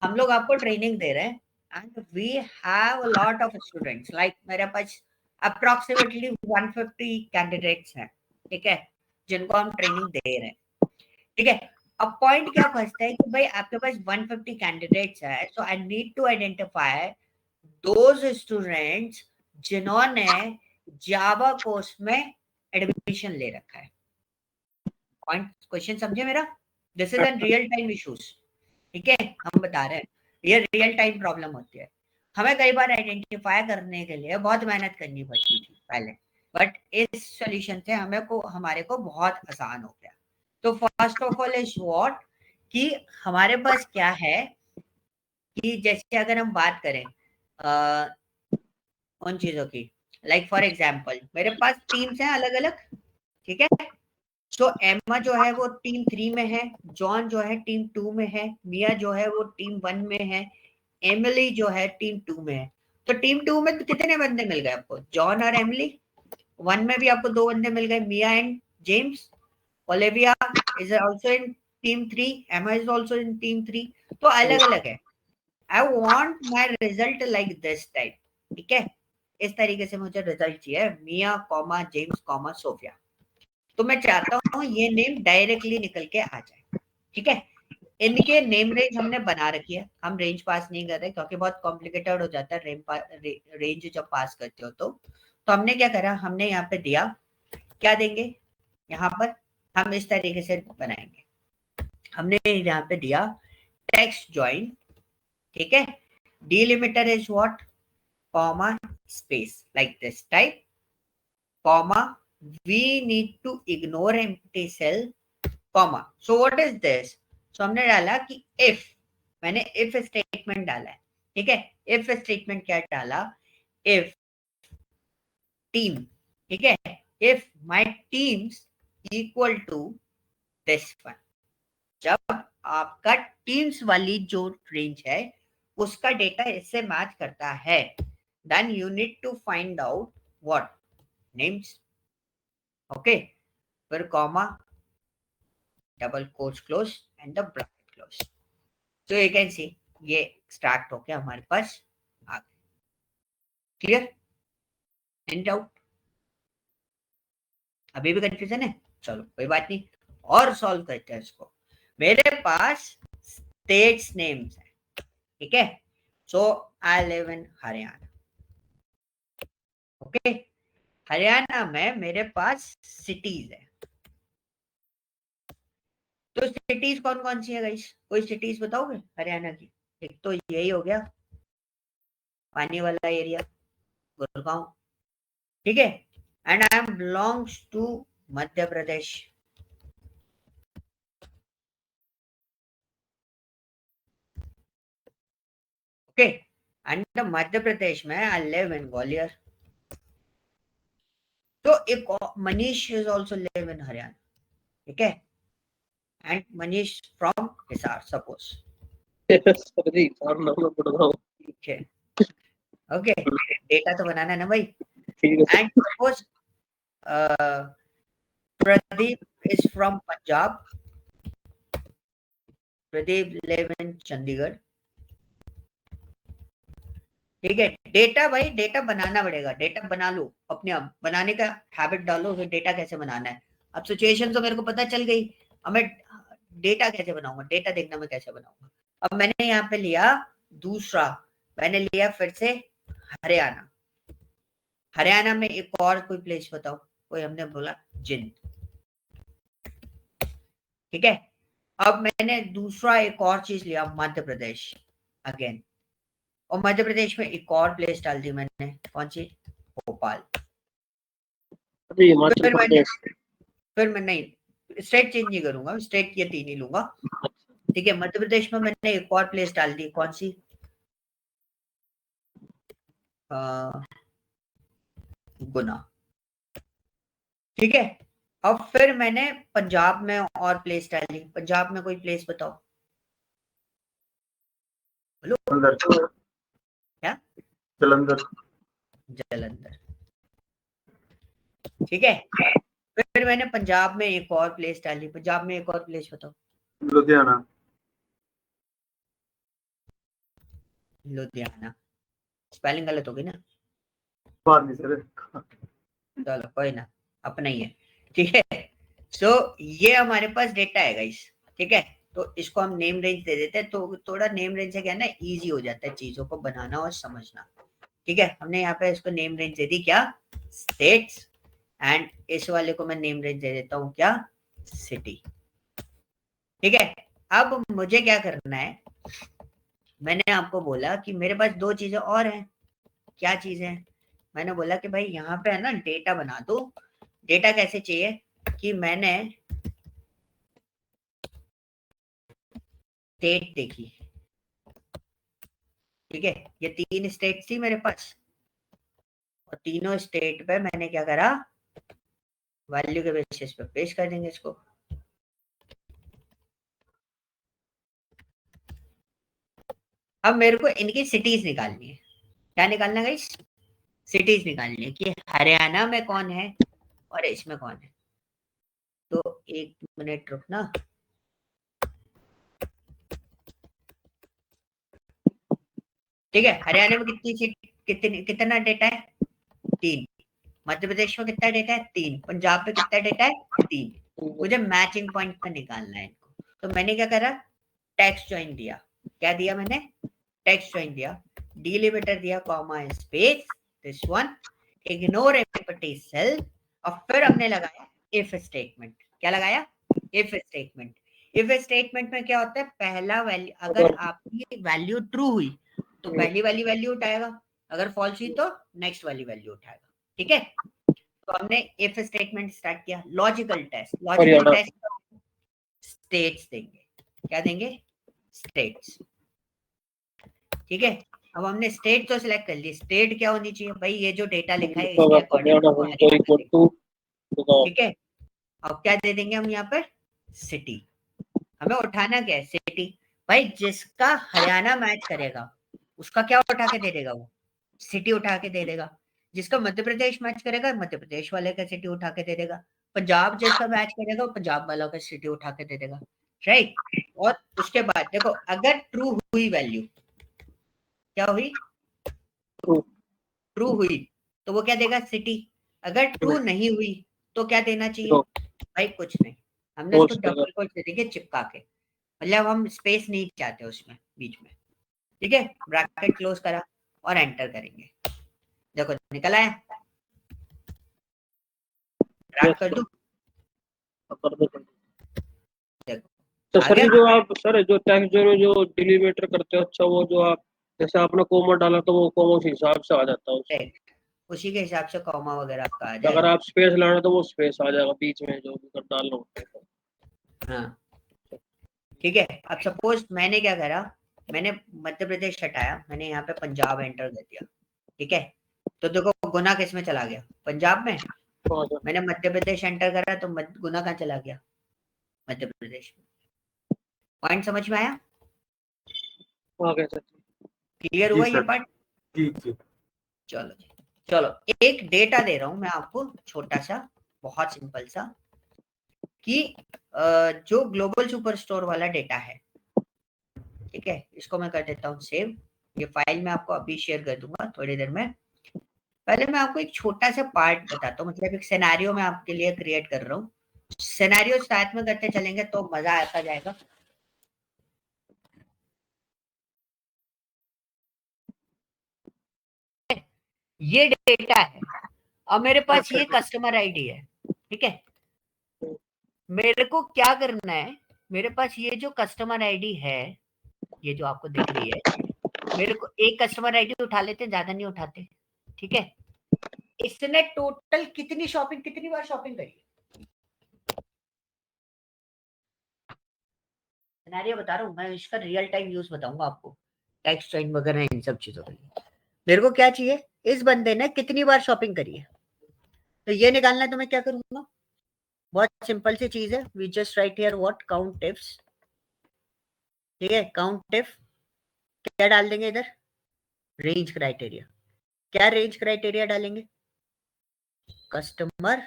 हम लोग आपको ट्रेनिंग दे रहे हैं and we have a lot of students, like मेरे पास अप्रोक्सीमेटली 150 कैंडिडेट्स हैं, ठीक है, जिनको हम ट्रेनिंग दे रहे हैं, ठीक है। अब पॉइंट क्या फंसता है कि भाई आपके पास 150 कैंडिडेट्स है, so I need to identify those students जिन्होंने जावा कोर्स में एडमिशन ले रखा है। पॉइंट, क्वेश्चन समझे मेरा? This is an real time issues, ठीक है, हम बता रहे हैं ये रियल टाइम प्रॉब्लम होती है। हमें कई बार आइडेंटिफाई करने के लिए बहुत मेहनत करनी पड़ती थी पहले, बट इस सॉल्यूशन से हमारे को बहुत आसान हो गया। तो first of all is what कि हमारे पास क्या है कि जैसे अगर हम बात करें उन चीजों की, लाइक फॉर एग्जांपल मेरे पास टीम्स हैं अलग अलग, ठीक है। सो एम्मा जो है वो टीम 3 में है, जॉन जो है टीम 2 में है, मिया जो है वो टीम 1 में है, एमिली जो है टीम 2 में है। तो टीम 2 में तो कितने बंदे मिल गए आपको? जॉन और एमिली। 1 में भी आपको 2 बंदे मिल गए, Mia and James. Olivia is also in team 3, Emma is also in team 3। तो अलग अलग है। I want my result like this type, ठीक है, इस तरीके से मुझे रिजल्ट चाहिए, मिया कॉमा जेम्स कॉमा सोफिया। तो मैं चाहता हूँ ये नेम डायरेक्टली निकल के आ जाए, ठीक है। इनके नेम रेंज हमने बना रखी है, हम रेंज पास नहीं कर रहे क्योंकि बहुत कॉम्प्लिकेटेड हो जाता है रेंज जब पास करते हो तो हमने क्या करा, हमने यहाँ पे दिया, क्या देंगे यहाँ पर, हम इस तरीके से बनाएंगे, हमने यहाँ पे दिया टेक्स्ट ज्वाइन, ठीक है, delimiter is what, comma space like this type, comma we need to ignore empty cell, comma, so what is this? So हमने डाला कि if, मैंने if स्टेटमेंट डाला है, ठीक है। if स्टेटमेंट क्या डाला, if team, ठीक है, if my teams equal to this one, जब आपका टीम्स वाली जो रेंज है उसका डेटा इससे मैच करता है, then you need to find out what names, okay, फिर comma, double quotes close and the bracket close. So you can see ये एक्सट्रैक्ट होके हमारे पास आ गया। क्लियर? Any doubt? अभी भी कंफ्यूजन है? चलो कोई बात नहीं, और सॉल्व करते हैं इसको। मेरे पास स्टेट्स नेम्स है, ठीक है। So I live in Haryana, okay. Haryana में मेरे पास सिटीज है, तो सिटीज कौन कौन सी है गाइस? कोई सिटीज बताओगे हरियाणा की? एक तो यही हो गया पानी वाला एरिया, गुड़गांव, ठीक है, and I am belongs to Madhya Pradesh, okay, and Madhya Pradesh में आई लिव इन ग्वालियर। तो एक Manish is also live in Haryana, ठीक है, and Manish from Hisar suppose, sir ji और नाम पढ़ रहा हूँ। ठीक है, ओके, डेटा तो बनाना है ना भाई। ठीक है and suppose Pradeep is from Punjab, Pradeep live in Chandigarh, ठीक है, डेटा भाई डेटा बनाना पड़ेगा, डेटा बना लो अपने आप, बनाने का हैबिट डालो कि डेटा कैसे बनाना है। अब सिचुएशन तो मेरे को पता चल गई, अब मैं डेटा कैसे बनाऊंगा, डेटा देखना मैं कैसे बनाऊंगा। अब मैंने यहाँ पे लिया दूसरा, मैंने लिया फिर से हरियाणा। हरियाणा में एक और कोई प्लेस बताओ, कोई हमने बोला जिंद। ठीक है, अब मैंने दूसरा एक और चीज लिया मध्य प्रदेश अगेन, और मध्य प्रदेश में एक और प्लेस डाल दी मैंने, कौन सी, भोपाल। अरे हिमाचल फिर मैंने, प्रदेश। फिर मैं नहीं स्टेट चेंज नहीं करूंगा, स्टेट ये तीन ही लूंगा। ठीक है, मध्य प्रदेश में मैंने एक और प्लेस डाल दी, कौन सी, गुना। ठीक है, अब फिर मैंने पंजाब में और प्लेस डाली, पंजाब में कोई प्लेस बताओ, बोलो क्या, जलंधर। जलंधर। ठीक है, फिर मैंने पंजाब में एक और प्लेस डाली, पंजाब में एक और प्लेस बताओ, लुधियाना। लुधियाना। स्पेलिंग गलत होगी ना, बात नहीं सर। चलो कोई ना, अपना ही है। ठीक है, सो ये हमारे पास डेटा है गाइस। ठीक है, तो इसको हम नेम रेंज दे देते हैं, तो थोड़ा नेम रेंज से क्या है ना, इजी हो जाता है चीजों को बनाना और समझना। ठीक है, हमने यहाँ पे इसको नेम रेंज दे दी क्या, स्टेट्स, एंड इस वाले को मैं नेम रेंज दे देता हूँ क्या, सिटी। ठीक है, अब मुझे क्या करना है, मैंने आपको बोला कि मेरे पास दो चीजें और हैं, क्या चीजें हैं, मैंने बोला कि भाई यहाँ पे है ना डेटा बना दो। डेटा कैसे चाहिए कि मैंने स्टेट देखी। ठीक है, ये तीन स्टेट थी मेरे पास, और तीनों स्टेट पे मैंने क्या करा, वैल्यू के बेसिस पे पेश कर देंगे इसको। अब मेरे को इनकी सिटीज निकालनी है, क्या निकालना है गाइस, सिटीज निकालनी है कि हरियाणा में कौन है और इसमें कौन है। तो एक मिनट रुकना, ठीक है, हरियाणा में कितनी सीट, कितना डेटा है, तीन। मध्य प्रदेश में कितना डेटा है, तीन। पंजाब में कितना डेटा है, तीन। मुझे मैचिंग पॉइंट पर निकालना है इनको, तो मैंने क्या करा, टेक्स्ट ज्वाइन दिया। क्या दिया मैंने, टेक्स्ट ज्वाइन दिया, डिलिमिटर दिया, comma space, this one, ignore empty cell, और फिर हमने लगाया इफ स्टेटमेंट। क्या लगाया, इफ स्टेटमेंट। इफ स्टेटमेंट में क्या होता है, पहला वैल्यू, अगर आपकी वैल्यू ट्रू हुई तो पहली वाली वैल्यू उठाएगा, अगर फॉल्स हुई तो नेक्स्ट वाली वैल्यू उठाएगा। ठीक है, तो हमने इफ स्टेटमेंट स्टार्ट किया। Logical test, logical test states देंगे, क्या देंगे, स्टेट्स। ठीक है, अब हमने स्टेट तो सिलेक्ट कर ली, स्टेट क्या होनी चाहिए भाई, ये जो डेटा लिखा है इसके अकॉर्डिंग हरियाणा देंगे। ठीक है, अब क्या दे देंगे हम यहाँ पर, सिटी। हमें उठाना क्या है, सिटी। भाई जिसका हरियाणा मैच करेगा उसका क्या उठा के दे देगा, वो सिटी उठा के दे देगा। जिसका मध्य प्रदेश मैच करेगा, मध्य प्रदेश वाले का सिटी उठा के दे देगा। पंजाब जिसका मैच करेगा, वो पंजाब वालों का सिटी उठा के दे देगा। राइट, और उसके बाद देखो, अगर ट्रू हुई वैल्यू, क्या हुई, ट्रू हुई, तो वो क्या देगा, सिटी। अगर ट्रू नहीं हुई तो क्या देना चाहिए, भाई कुछ नहीं, हमने उसको डबल कोट दे देंगे चिपका के, मतलब हम स्पेस नहीं चाहते उसमें बीच में। ठीक है, ब्रैकेट क्लोज करा और एंटर करेंगे, देखो निकल आया, ड्रैग कर दो, देखो तो आ सर गया। ये जो आप सर जो टेक्स्ट जो डिलीमीटर करते हो, अच्छा वो जो आप जैसे आपने कोमा डाला तो वो कोमा उस हिसाब से आ जाता है उसमें। उसी के हिसाब से कॉमा वगैरह आपका आ अगर जाएगा। आप स्पेस लाना तो वो स्पेस आ जाएगा बीच में जो भी कर डालना होता है। हाँ ठीक है, अब सपोज मैंने क्या करा, मैंने मध्य प्रदेश हटाया, मैंने यहाँ पे पंजाब एंटर कर दिया। ठीक है, तो देखो गुना किस में चला गया, पंजाब में। मैंने मध्य प्रदेश एंटर करा तो गुना कहाँ चला गया, मध्य प्रदेश में। पॉइंट समझ में आया, क्लियर हुआ ये पार्ट। जी जी। चलो जी, चलो एक डेटा दे रहा हूं मैं आपको, छोटा सा, बहुत सिंपल सा, कि जो ग्लोबल सुपर स्टोर वाला डेटा है। ठीक है, इसको मैं कर देता हूँ सेव। ये फाइल मैं आपको अभी शेयर कर दूंगा थोड़ी देर में। पहले मैं आपको एक छोटा सा पार्ट बताता हूँ, मतलब एक सिनेरियो मैं आपके लिए क्रिएट कर रहा हूँ। सिनेरियो साथ में करते चलेंगे तो मजा आता जाएगा। ये डेटा है और मेरे पास ये कस्टमर आईडी है, ठीक है। मेरे को क्या करना है, मेरे पास ये जो कस्टमर आईडी है, ये जो आपको दिख रही है, मेरे को एक कस्टमर आईडी उठा लेते हैं, ज्यादा नहीं उठाते, ठीक है। इसने टोटल कितनी बार शॉपिंग करी? सिनेरियो बता रहा हूँ मैं, इसका रियल टाइम यूज बताऊंगा आपको, टेक्स्ट चेंज वगैरह इन सब चीजों के लिए। मेरे को क्या चाहिए, इस बंदे ने कितनी बार शॉपिंग करी है, तो ये निकालना है। तो मैं क्या करूंगा, बहुत सिंपल सी चीज है, we just write here what count ifs, ठीक है। काउंट इफ क्या डाल देंगे इधर, रेंज क्राइटेरिया। क्या रेंज क्राइटेरिया डालेंगे, कस्टमर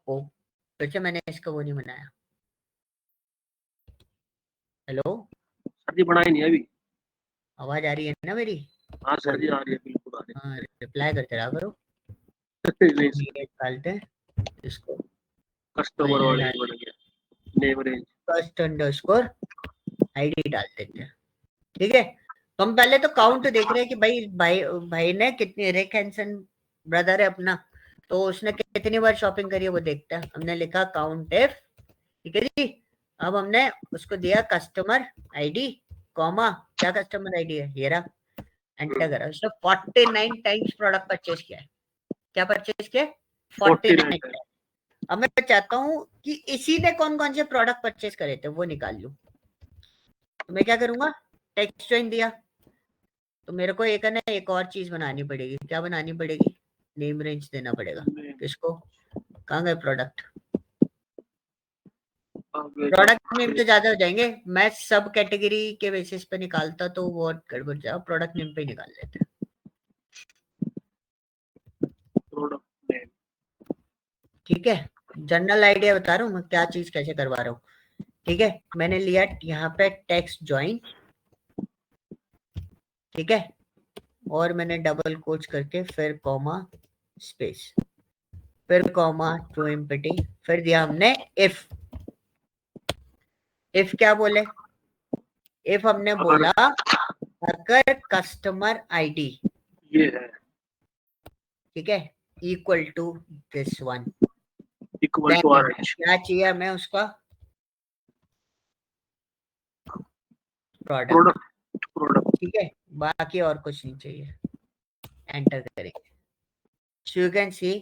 ओ, फिर से मैंने इसका वो नहीं बनाया। हेलो सर जी बनाई नहीं अभी। आवाज आ रही है ना मेरी? हाँ सर जी आ रही है, बिल्कुल आ रही हाँ रिप्लाई करते रहा करो। है। ये डालते हैं इसको, कस्टमर वाले बन गया, name range first underscore ID डाल देते हैं, ठीक है। तो हम पहले तो काउंट देख रहे हैं कि भाई भाई भाई ने कितनी, रिक हैंसन ब्रदर है अपना, तो उसने कितनी बार शॉपिंग करी है वो देखते हैं। हमने लिखा काउंट इफ, ठीक है जी। अब हमने उसको दिया कस्टमर आईडी कॉमा, क्या कस्टमर आईडी है ये रहा, एंटर करा। उसने 49 टाइम्स प्रोडक्ट परचेज किया है। क्या परचेज किया? 49 टाइम्स। अब मैं चाहता हूं कि इसी ने कौन कौन से प्रोडक्ट परचेज करे थे वो निकाल लूं। तो मैं क्या करूंगा, टेक्स्ट स्ट्रिंग दिया, तो मेरे को एक है ना एक और चीज बनानी पड़ेगी। क्या बनानी पड़ेगी, नेम रेंज देना पड़ेगा। किसको, कहाँ गए प्रोडक्ट, प्रोडक्ट नेम तो ज्यादा हो जाएंगे, मैं सब कैटेगरी के बेसिस पे निकालता तो वो गड़बड़ जाए, प्रोडक्ट नेम पे ही निकाल लेते हैं, ठीक है। जनरल आइडिया बता रहा हूँ मैं, क्या चीज कैसे करवा रहा हूँ, ठीक है। मैंने लिया यहाँ पे टेक्स्ट ज्वाइन, ठीक है, और मैंने डबल कोट्स करके फिर कॉमा स्पेस, फिर कॉमा टू एम्पटी, फिर दिया हमने इफ। इफ क्या बोले, इफ हमने बोला अगर कस्टमर आईडी ये है, ठीक है, equal to this one, equal to RH, क्या चाहिए हमें उसका, प्रोडक्ट, ठीक है। बाकी और कुछ नहीं चाहिए, एंटर करेंगे। सो यू कैन सी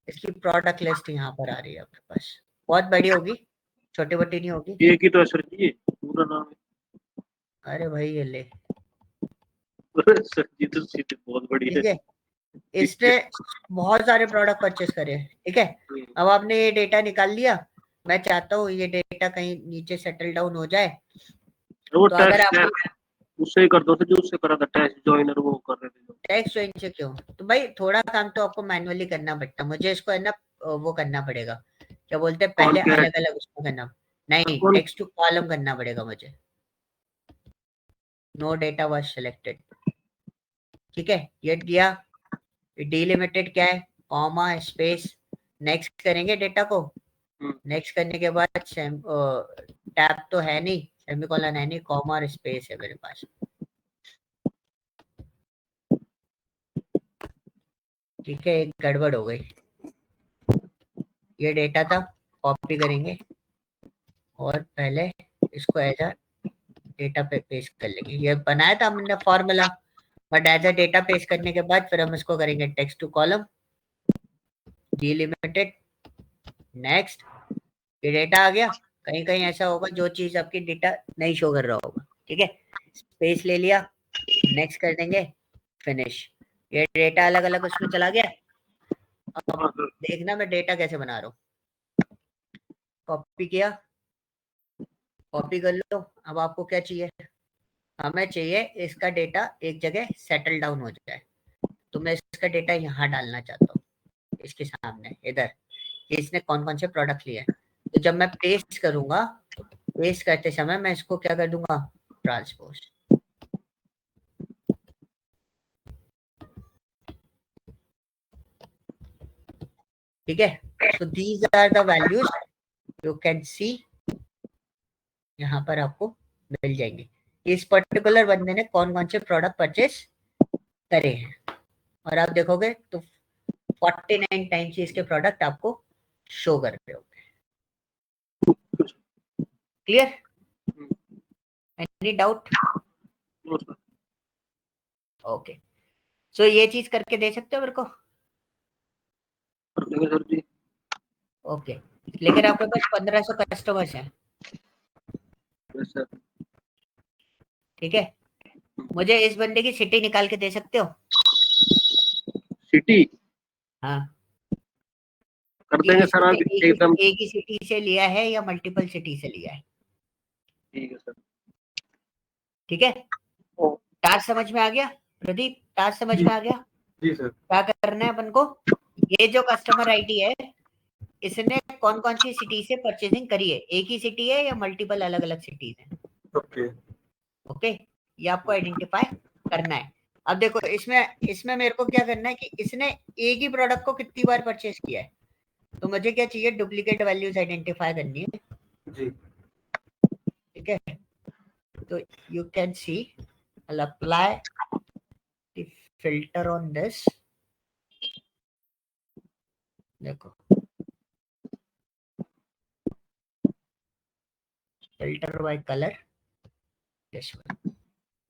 इसकी प्रोडक्ट लिस्ट यहाँ पर आ रही है आपके पास, बहुत बड़ी होगी, छोटी बड़ी नहीं होगी। एक ही तो है सर जी, पूरा नाम अरे भाई ये ले, है। सर जी तो सीधे बहुत बड़ी ठीक है। है। इसने बहुत सारे प्रोडक्ट परचेस करे हैं, ठीक है। अब आपने ये डेटा निकाल लिया, मैं चाहता हूँ ये डेटा कहीं नीचे सेटल डाउन हो जाए। वो तो अगर आप उससे ही कर दो सर, जो उससे करा था टेस्ट ज्वाइनर, वो कर रहे थे। टेक्स्ट चेंज से क्यों, तो भाई थोड़ा काम तो आपको मैनुअली करना पड़ता है, मुझे इसको है ना वो करना पड़ेगा, क्या बोलते हैं पहले अलग अलग उसको करना, नहीं टेक्स्ट टू कॉलम करना पड़ेगा मुझे। नो डेटा वाज सिलेक्टेड, ठीक है। ये दिया, डिलिमिटेड क्या है, कॉमा स्पेस, नेक्स्ट करेंगे डेटा को। नेक्स्ट करने के बाद टैब तो है नहीं, सेमीकोलन है नहीं, कॉमा और स्पेस है मेरे पास, ठीक है। एक गड़बड़ हो गई, ये डेटा था, कॉपी करेंगे और पहले इसको एज अ डेटा पे पेस्ट कर लेंगे। ये बनाया था हमने formula, but as a data paste करने के बाद फिर हम इसको करेंगे text to column, delimited, next. ये डेटा आ गया, कहीं कहीं ऐसा होगा जो चीज आपकी डेटा नहीं शो कर रहा होगा, ठीक है। स्पेस ले लिया, नेक्स्ट कर देंगे, फिनिश। ये डेटा अलग अलग उसमें चला गया। अब देखना मैं डेटा कैसे बना रहा हूँ, कॉपी किया, कॉपी कर लो। अब आपको क्या चाहिए, हमें चाहिए इसका डेटा एक जगह सेटल डाउन हो जाए, तो मैं इसका डेटा यहाँ डालना चाहता हूँ, इसके सामने इधर, इसने कौन कौन से प्रोडक्ट लिए। तो जब मैं पेस्ट करूंगा, पेस्ट करते समय मैं इसको क्या कर दूंगा, ट्रांसपोज, ठीक है, so these are the values you can see, यहाँ पर आपको मिल जाएंगे इस पर्टिकुलर बंदे ने कौन कौन से प्रोडक्ट परचेस करे हैं, और आप देखोगे तो 49 टाइम्स इसके प्रोडक्ट आपको शो कर रहे होंगे। क्लियर? Any doubt? ओके, सो ये चीज करके दे सकते हो मेरे को? सर जी। ओके, लेकिन आपके पास 1500 कस्टमर्स हैं, सर ठीक है, मुझे इस बंदे की सिटी निकाल के दे सकते हो? सिटी हाँ, कर कि देंगे सर, इसने आप एकदम। एक ही सिटी से लिया है या मल्टीपल सिटी से लिया है? ठीक है सर। ठीक है, ओ, टास्क समझ में आ गया प्रदीप? टास्क समझ जी में आ गया? जी सर। क्या करना है अपन को, ये जो कस्टमर आईडी है इसने कौन कौन सी सिटी से परचेजिंग करी है, एक ही सिटी है या मल्टीपल अलग अलग सिटीज है? ओके ओके, ये आपको आइडेंटिफाई करना है। अब देखो इसमें इसमें मेरे को क्या करना है कि इसने एक ही प्रोडक्ट को कितनी बार परचेज किया है, तो मुझे क्या चाहिए, डुप्लीकेट वैल्यूज आइडेंटिफाई करनी है। जी ठीक है, तो you can C, I'll apply the filter on this। देखो फिल्टर बाय कलर,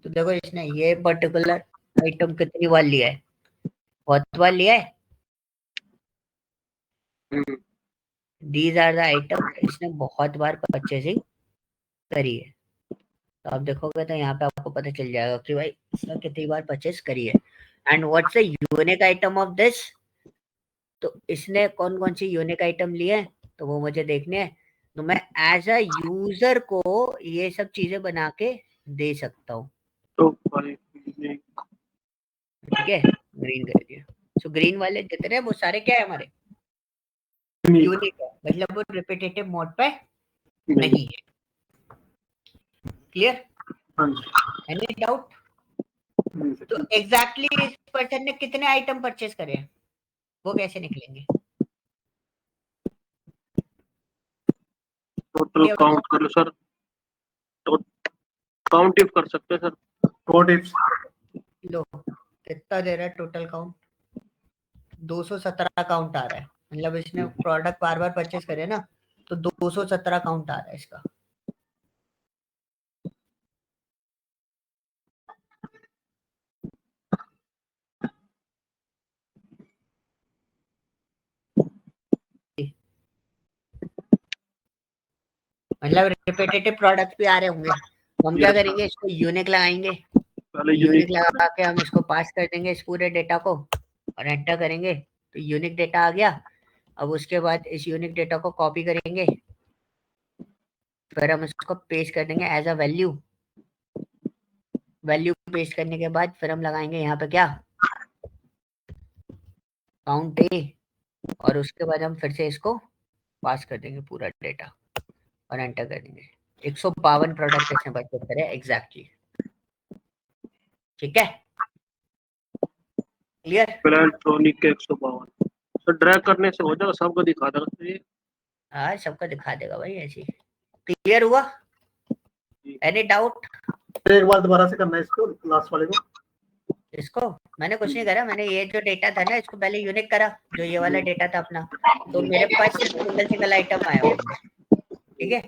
तो देखो इसने ये पर्टिकुलर आइटम कितनी बार लिया है, बहुत बार लिया है। दीज आर द आइटम, इसने बहुत बार परचेजिंग करी है। तो आप देखोगे तो यहाँ पे आपको पता चल जाएगा कि भाई इसने कितनी बार परचेज करी है। And what's the unique item of this, तो इसने कौन कौन सी यूनिक आइटम लिए हैं तो वो मुझे देखने हैं, तो मैं एज अ यूजर को ये सब चीजें बना के दे सकता हूँ। तो ठीक है, ग्रीन कर दिया। सो ग्रीन वाले जितने हैं वो सारे क्या है हमारे, यूनिक है, मतलब वो रिपीटेटिव मोड पे नहीं है। क्लियर? Any doubt? तो एग्जैक्टली इस पर्सन ने कितने आइटम परचेज करे हैं वो कैसे निकलेंगे? टोटल काउंट करो सर, तो काउंट इफ कर सकते हैं सर। Four tips. लो कितना दे रहा है टोटल काउंट, 217 काउंट आ रहा है, मतलब इसने प्रोडक्ट बार बार परचेज करे ना, तो 217 काउंट आ रहा है इसका। मतलब रिपीटेटिव प्रोडक्ट भी आ रहे होंगे, तो हम क्या करेंगे, इसको यूनिक लगाएंगे, पहले यूनिक लगा के हम इसको पास कर देंगे इस पूरे डेटा को और एंटर करेंगे, तो यूनिक डेटा आ गया। अब उसके बाद इस यूनिक डेटा को कॉपी करेंगे, फिर हम इसको पेस्ट कर देंगे as a value. Value paste करने के बाद फिर हम लगाएंगे यहाँ पे क्या, काउंट ए, और उसके बाद हम फिर से इसको पास कर देंगे पूरा डेटा और एंटर कर देंगे। 152 प्रोडक्ट इसने परचेज करे एग्जैक्टली। ठीक है, क्लियर? इलेक्ट्रॉनिक के 152 सर, ड्रैग करने से हो जाएगा, सबको दिखा देगा ये। हाँ सबका दिखा देगा भाई ऐसी। क्लियर हुआ? Any doubt? एक बार दोबारा से करना है इसको, लास्ट वाले को। इसको मैंने कुछ नहीं करा, मैंने ये जो डेटा था ना इसको पहले यूनिक करा, जो ये वाला डेटा था अपना, तो मेरे पास सिर्फ सिंगल सिंगल आइटम आया होंगे। ठीक है,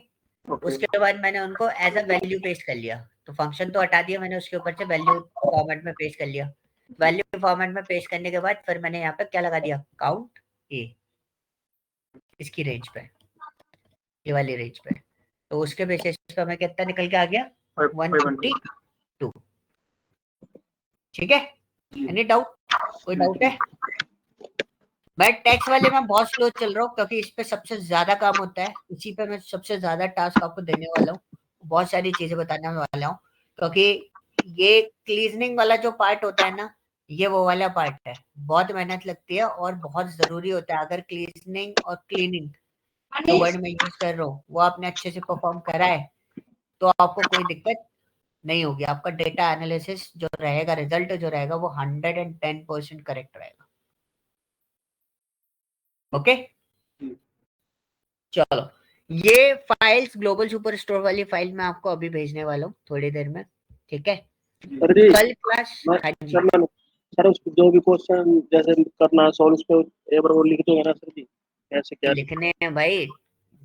उसके बाद मैंने उनको एज अ वैल्यू पेस्ट कर लिया, तो फंक्शन तो हटा दिया मैंने, उसके ऊपर से वैल्यू फॉर्मेट में पेस्ट कर लिया। वैल्यू फॉर्मेट में पेस्ट करने के बाद फिर मैंने यहाँ पे क्या लगा दिया, काउंट ए, इसकी रेंज पे, ये वाली रेंज पे, तो उसके बेसिस पे हमें कितना निकल के आ गया, 152। ठीक है, एनी डाउट? कोई डाउट है? मैं टैक्स वाले में बहुत स्लो चल रहा हूँ क्योंकि इस पे सबसे ज्यादा काम होता है, इसी पे मैं सबसे ज्यादा टास्क आपको देने वाला हूँ, बहुत सारी चीजें बताने वाला हूँ, क्योंकि ये क्लीजनिंग वाला जो पार्ट होता है ना, ये वो वाला पार्ट है, बहुत मेहनत लगती है और बहुत जरूरी होता है। अगर क्लीजनिंग और क्लीनिंग जो वर्ड मैं यूज कर रहा हूँ वो आपने अच्छे से परफॉर्म करा है तो आपको कोई दिक्कत नहीं होगी, आपका डेटा एनालिसिस जो रहेगा, रिजल्ट जो रहेगा वो 110% करेक्ट रहेगा। ओके चलो, ये फाइल्स ग्लोबल सुपर स्टोर वाली फाइल मैं आपको अभी भेजने वाला हूँ थोड़ी देर में, ठीक है। सर जी कल क्लास, हाँ जी सर उस जो भी क्वेश्चन जैसे करना है सॉल्व, उस पे एक बार वो लिख दो ना सर जी, कैसे क्या लिखने हैं भाई,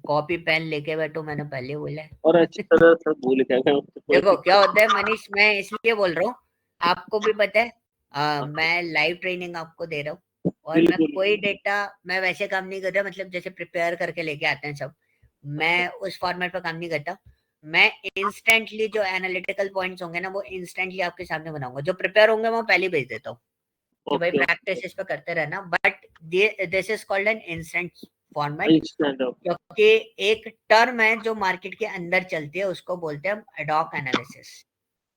कॉपी पेन लेके बैठो, मैंने पहले बोला है। और अच्छी तरह सर भूल गए। देखो क्या होता है मनीष, मैं इसलिए बोल रहा हूँ, आपको भी पता है मैं लाइव ट्रेनिंग आपको दे रहा हूँ, और मैं बिल्कुल कोई डेटा, मैं वैसे काम नहीं कर रहा, मतलब जैसे प्रिपेयर करके लेके आते हैं सब, मैं उस फॉर्मेट पर काम नहीं करता। मैं इंस्टेंटली जो एनालिटिकल पॉइंट्स होंगे ना, वो इंस्टेंटली आपके सामने बनाऊंगा, जो प्रिपेयर होंगे मैं पहले भेज देता हूँ कि भाई ओके प्रैक्टिस इस पे करते रहना। But this is called an instant format, stand up क्योंकि एक टर्म है जो मार्केट के अंदर चलती है, उसको बोलते हैं हम ad hoc analysis.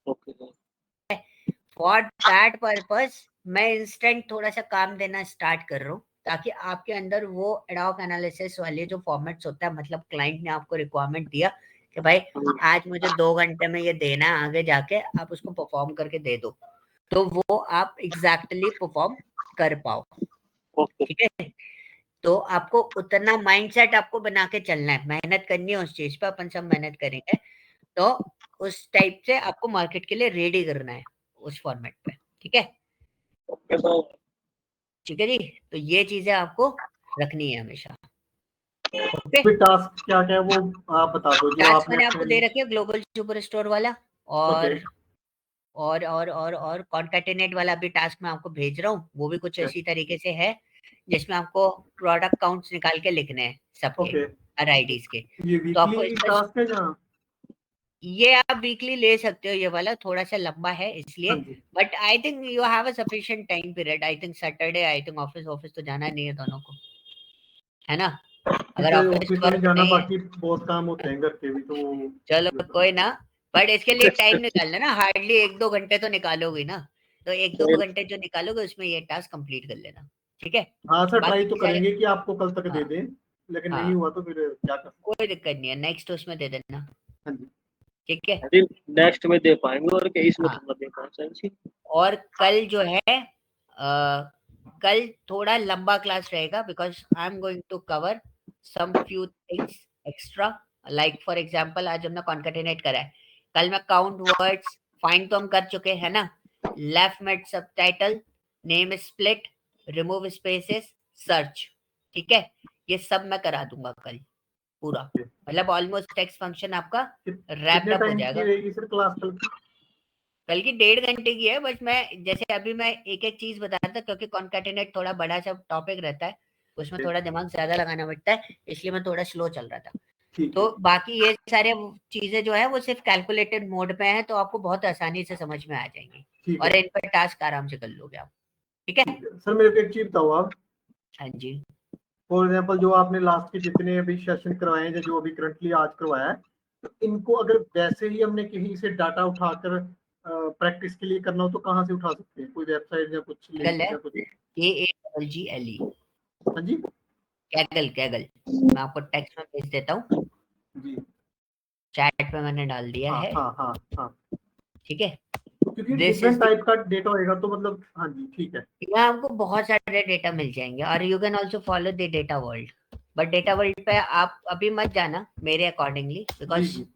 Okay sir for that purpose मैं इंस्टेंट थोड़ा सा काम देना स्टार्ट कर रहा हूँ, ताकि आपके अंदर वो एडॉक एनालिसिस वाले जो फॉर्मेट्स होता है, मतलब क्लाइंट ने आपको रिक्वायरमेंट दिया कि भाई आज मुझे 2 घंटे में ये देना है, आगे जाके आप उसको परफॉर्म करके दे दो, तो वो आप एग्जैक्टली परफॉर्म कर पाओ, ओके ठीक है। तो आपको उतना माइंडसेट आपको बना के चलना है, मेहनत करनी है उस चीज पे, अपन सब मेहनत करेंगे, तो उस टाइप से आपको मार्केट के लिए रेडी करना है उस फॉर्मेट पे, ठीक है। ओके सर ठीक है जी, तो ये चीजें आपको रखनी है हमेशा, ओके। फिर टास्क क्या क्या है वो आप बता दो जो टास्क आपने मैंने आपको अपने। दे रखे है, ग्लोबल सुपर स्टोर वाला, ओके और कॉन्कैटिनेट वाला भी टास्क मैं आपको भेज रहा हूँ, वो भी कुछ इसी तरीके से है, जिसमें आपको प्रोडक्ट काउंट्स निकाल के लिखने हैं सबके, ओके हर आईडीज के। ये तो आपको वीकली इसमें टास्क है जहाँ। ये आप वीकली ले सकते हो, ये वाला थोड़ा सा लंबा है इसलिए, हाँ जी but I think you have a sufficient time period. I think Saturday, I think office office तो जाना नहीं है दोनों को, है ना। अगर इसे ऑफिस ऑफिस तो नहीं वर्क जाना, नहीं है, बाकी बहुत काम होते हैं घर के भी तो चलो कोई ना, बट इसके लिए टाइम निकालना ना, हार्डली 1-2 घंटे तो निकालोगे ना, तो 1-2 घंटे जो निकालोगे उसमें ये टास्क कंप्लीट कर लेना, ठीक है। हाँ सर ट्राई बाकी तो सारे, करेंगे कि आपको कल तक दे हाँ दें, लेकिन नहीं हाँ, हुआ तो फिर क्या कर सकते कोई दिक्कत नहीं है, नेक्स्ट उसमें दे देना, हैं। हाँ जी ठीक है। अभी नेक्स्ट में दे पाएंगे और क्या इसमें हाँ, थोड़ा दे पाएंगे। और कल जो है कल थोड़ा लंबा क्लास रहेगा, because I am going to cover some few things extra, like for example आज हमने कॉन्केटिनेट करा है, कल मैं काउंट वर्ड्स फाइंड तो हम कर चुके हैं ना, left mid subtitle, name split, remove spaces, search, ठीक है, ये सब मैं करा दूंगा कल पूरा, मतलब ऑलमोस्ट टेक्स्ट फंक्शन आपका रैप्ड कितने अप हो टाइम की जाएगा। रहेगी सर क्लास कल की। कल की 1.5 घंटे की है, बस मैं जैसे अभी मैं एक एक चीज बता रहा था, क्योंकि कॉन्कैटिनेट थोड़ा बड़ा सा टॉपिक रहता है, उसमें थोड़ा दिमाग ज्यादा लगाना पड़ता है, इसलिए मैं थोड़ा स्लो चल रहा था। ठीक तो है बाकी ये सारे चीजें जो है वो सिर्फ कैलकुलेटेड मोड पे है, तो आपको बहुत आसानी से समझ में आ जाएंगी, ठीक और है इन पर टास्क आराम से कर लोगे आप, ठीक है। ठीक है सर मेरे को एक चीज बताओ आप। हाँ जी, फॉर एग्जाम्पल जो आपने लास्ट के जितने अभी सेशन करवाए हैं, जो अभी करंटली आज करवाया है, तो इनको अगर वैसे ही हमने कहीं से डाटा उठाकर प्रैक्टिस के लिए करना हो तो कहाँ से उठा सकते हैं, कोई वेबसाइट या कुछ कैगल लिंक है, या कुछ। KAGGLE, हाँ जी कैगल कैगल, मैं आपको टेक्स्ट में भेज देता हूँ, जी चैट पे मैंने डाल दिया हाँ है, हाँ हाँ हाँ, ठीक है। क्योंकि दिस डिफरेंट इज, टाइप का डेटा होएगा तो मतलब हाँ जी ठीक है। यहाँ आपको बहुत सारे डेटा मिल जाएंगे, और you can also follow the data world, but data world पे आप अभी मत जाना मेरे अकॉर्डिंगली, जी बिकॉज जी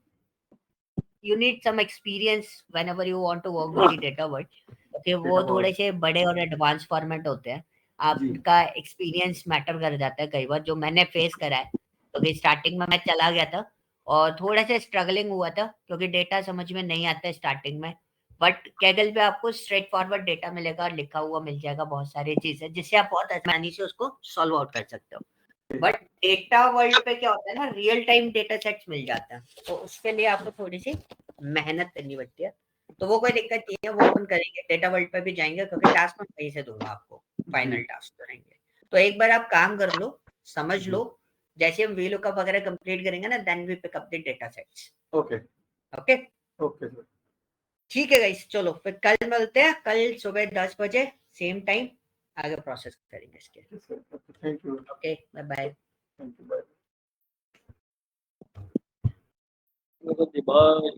you need some experience whenever you want to work with the data world, क्योंकि वो डेटा थोड़े वर्ल्ड से बड़े और एडवांस फॉर्मेट होते हैं, जी आपका एक्सपीरियंस मैटर कर जाता है कई बार, जो मैंने फेस करा है, क्योंकि स्टार्टिंग में मैं चला गया था और थोड़ा सा स्ट्रगलिंग हुआ था, क्योंकि डेटा समझ में नहीं आता है स्टार्टिंग में, बट कैगल पे आपको स्ट्रेट फॉरवर्ड डेटा मिलेगा और लिखा हुआ मिल जाएगा बहुत सारी चीजें, जिससे आप बहुत आसानी से उसको सॉल्व आउट कर सकते हो। बट डेटा वर्ल्ड पे क्या होता है ना, रियल टाइम डेटा सेट्स मिल जाता है, तो उसके लिए आपको थोड़ी सी मेहनत करनी पड़ती है, तो वो कोई दिक्कत नहीं है, वो अपन करेंगे, डेटा वर्ल्ड पे भी जाएंगे, क्योंकि टास्क मैं वहीं से दूंगा आपको, फाइनल टास्क करेंगे, तो एक बार आप काम कर लो, समझ लो, जैसे हम VLOOKUP वगैरह कंप्लीट करेंगे ना, then we pick up the data sets, okay okay. Okay sir ठीक है गाइस, चलो फिर कल मिलते हैं, कल सुबह 10 बजे सेम टाइम, आगे प्रोसेस करेंगे इसके, thank you okay, bye bye. Thank you bye. दिमाग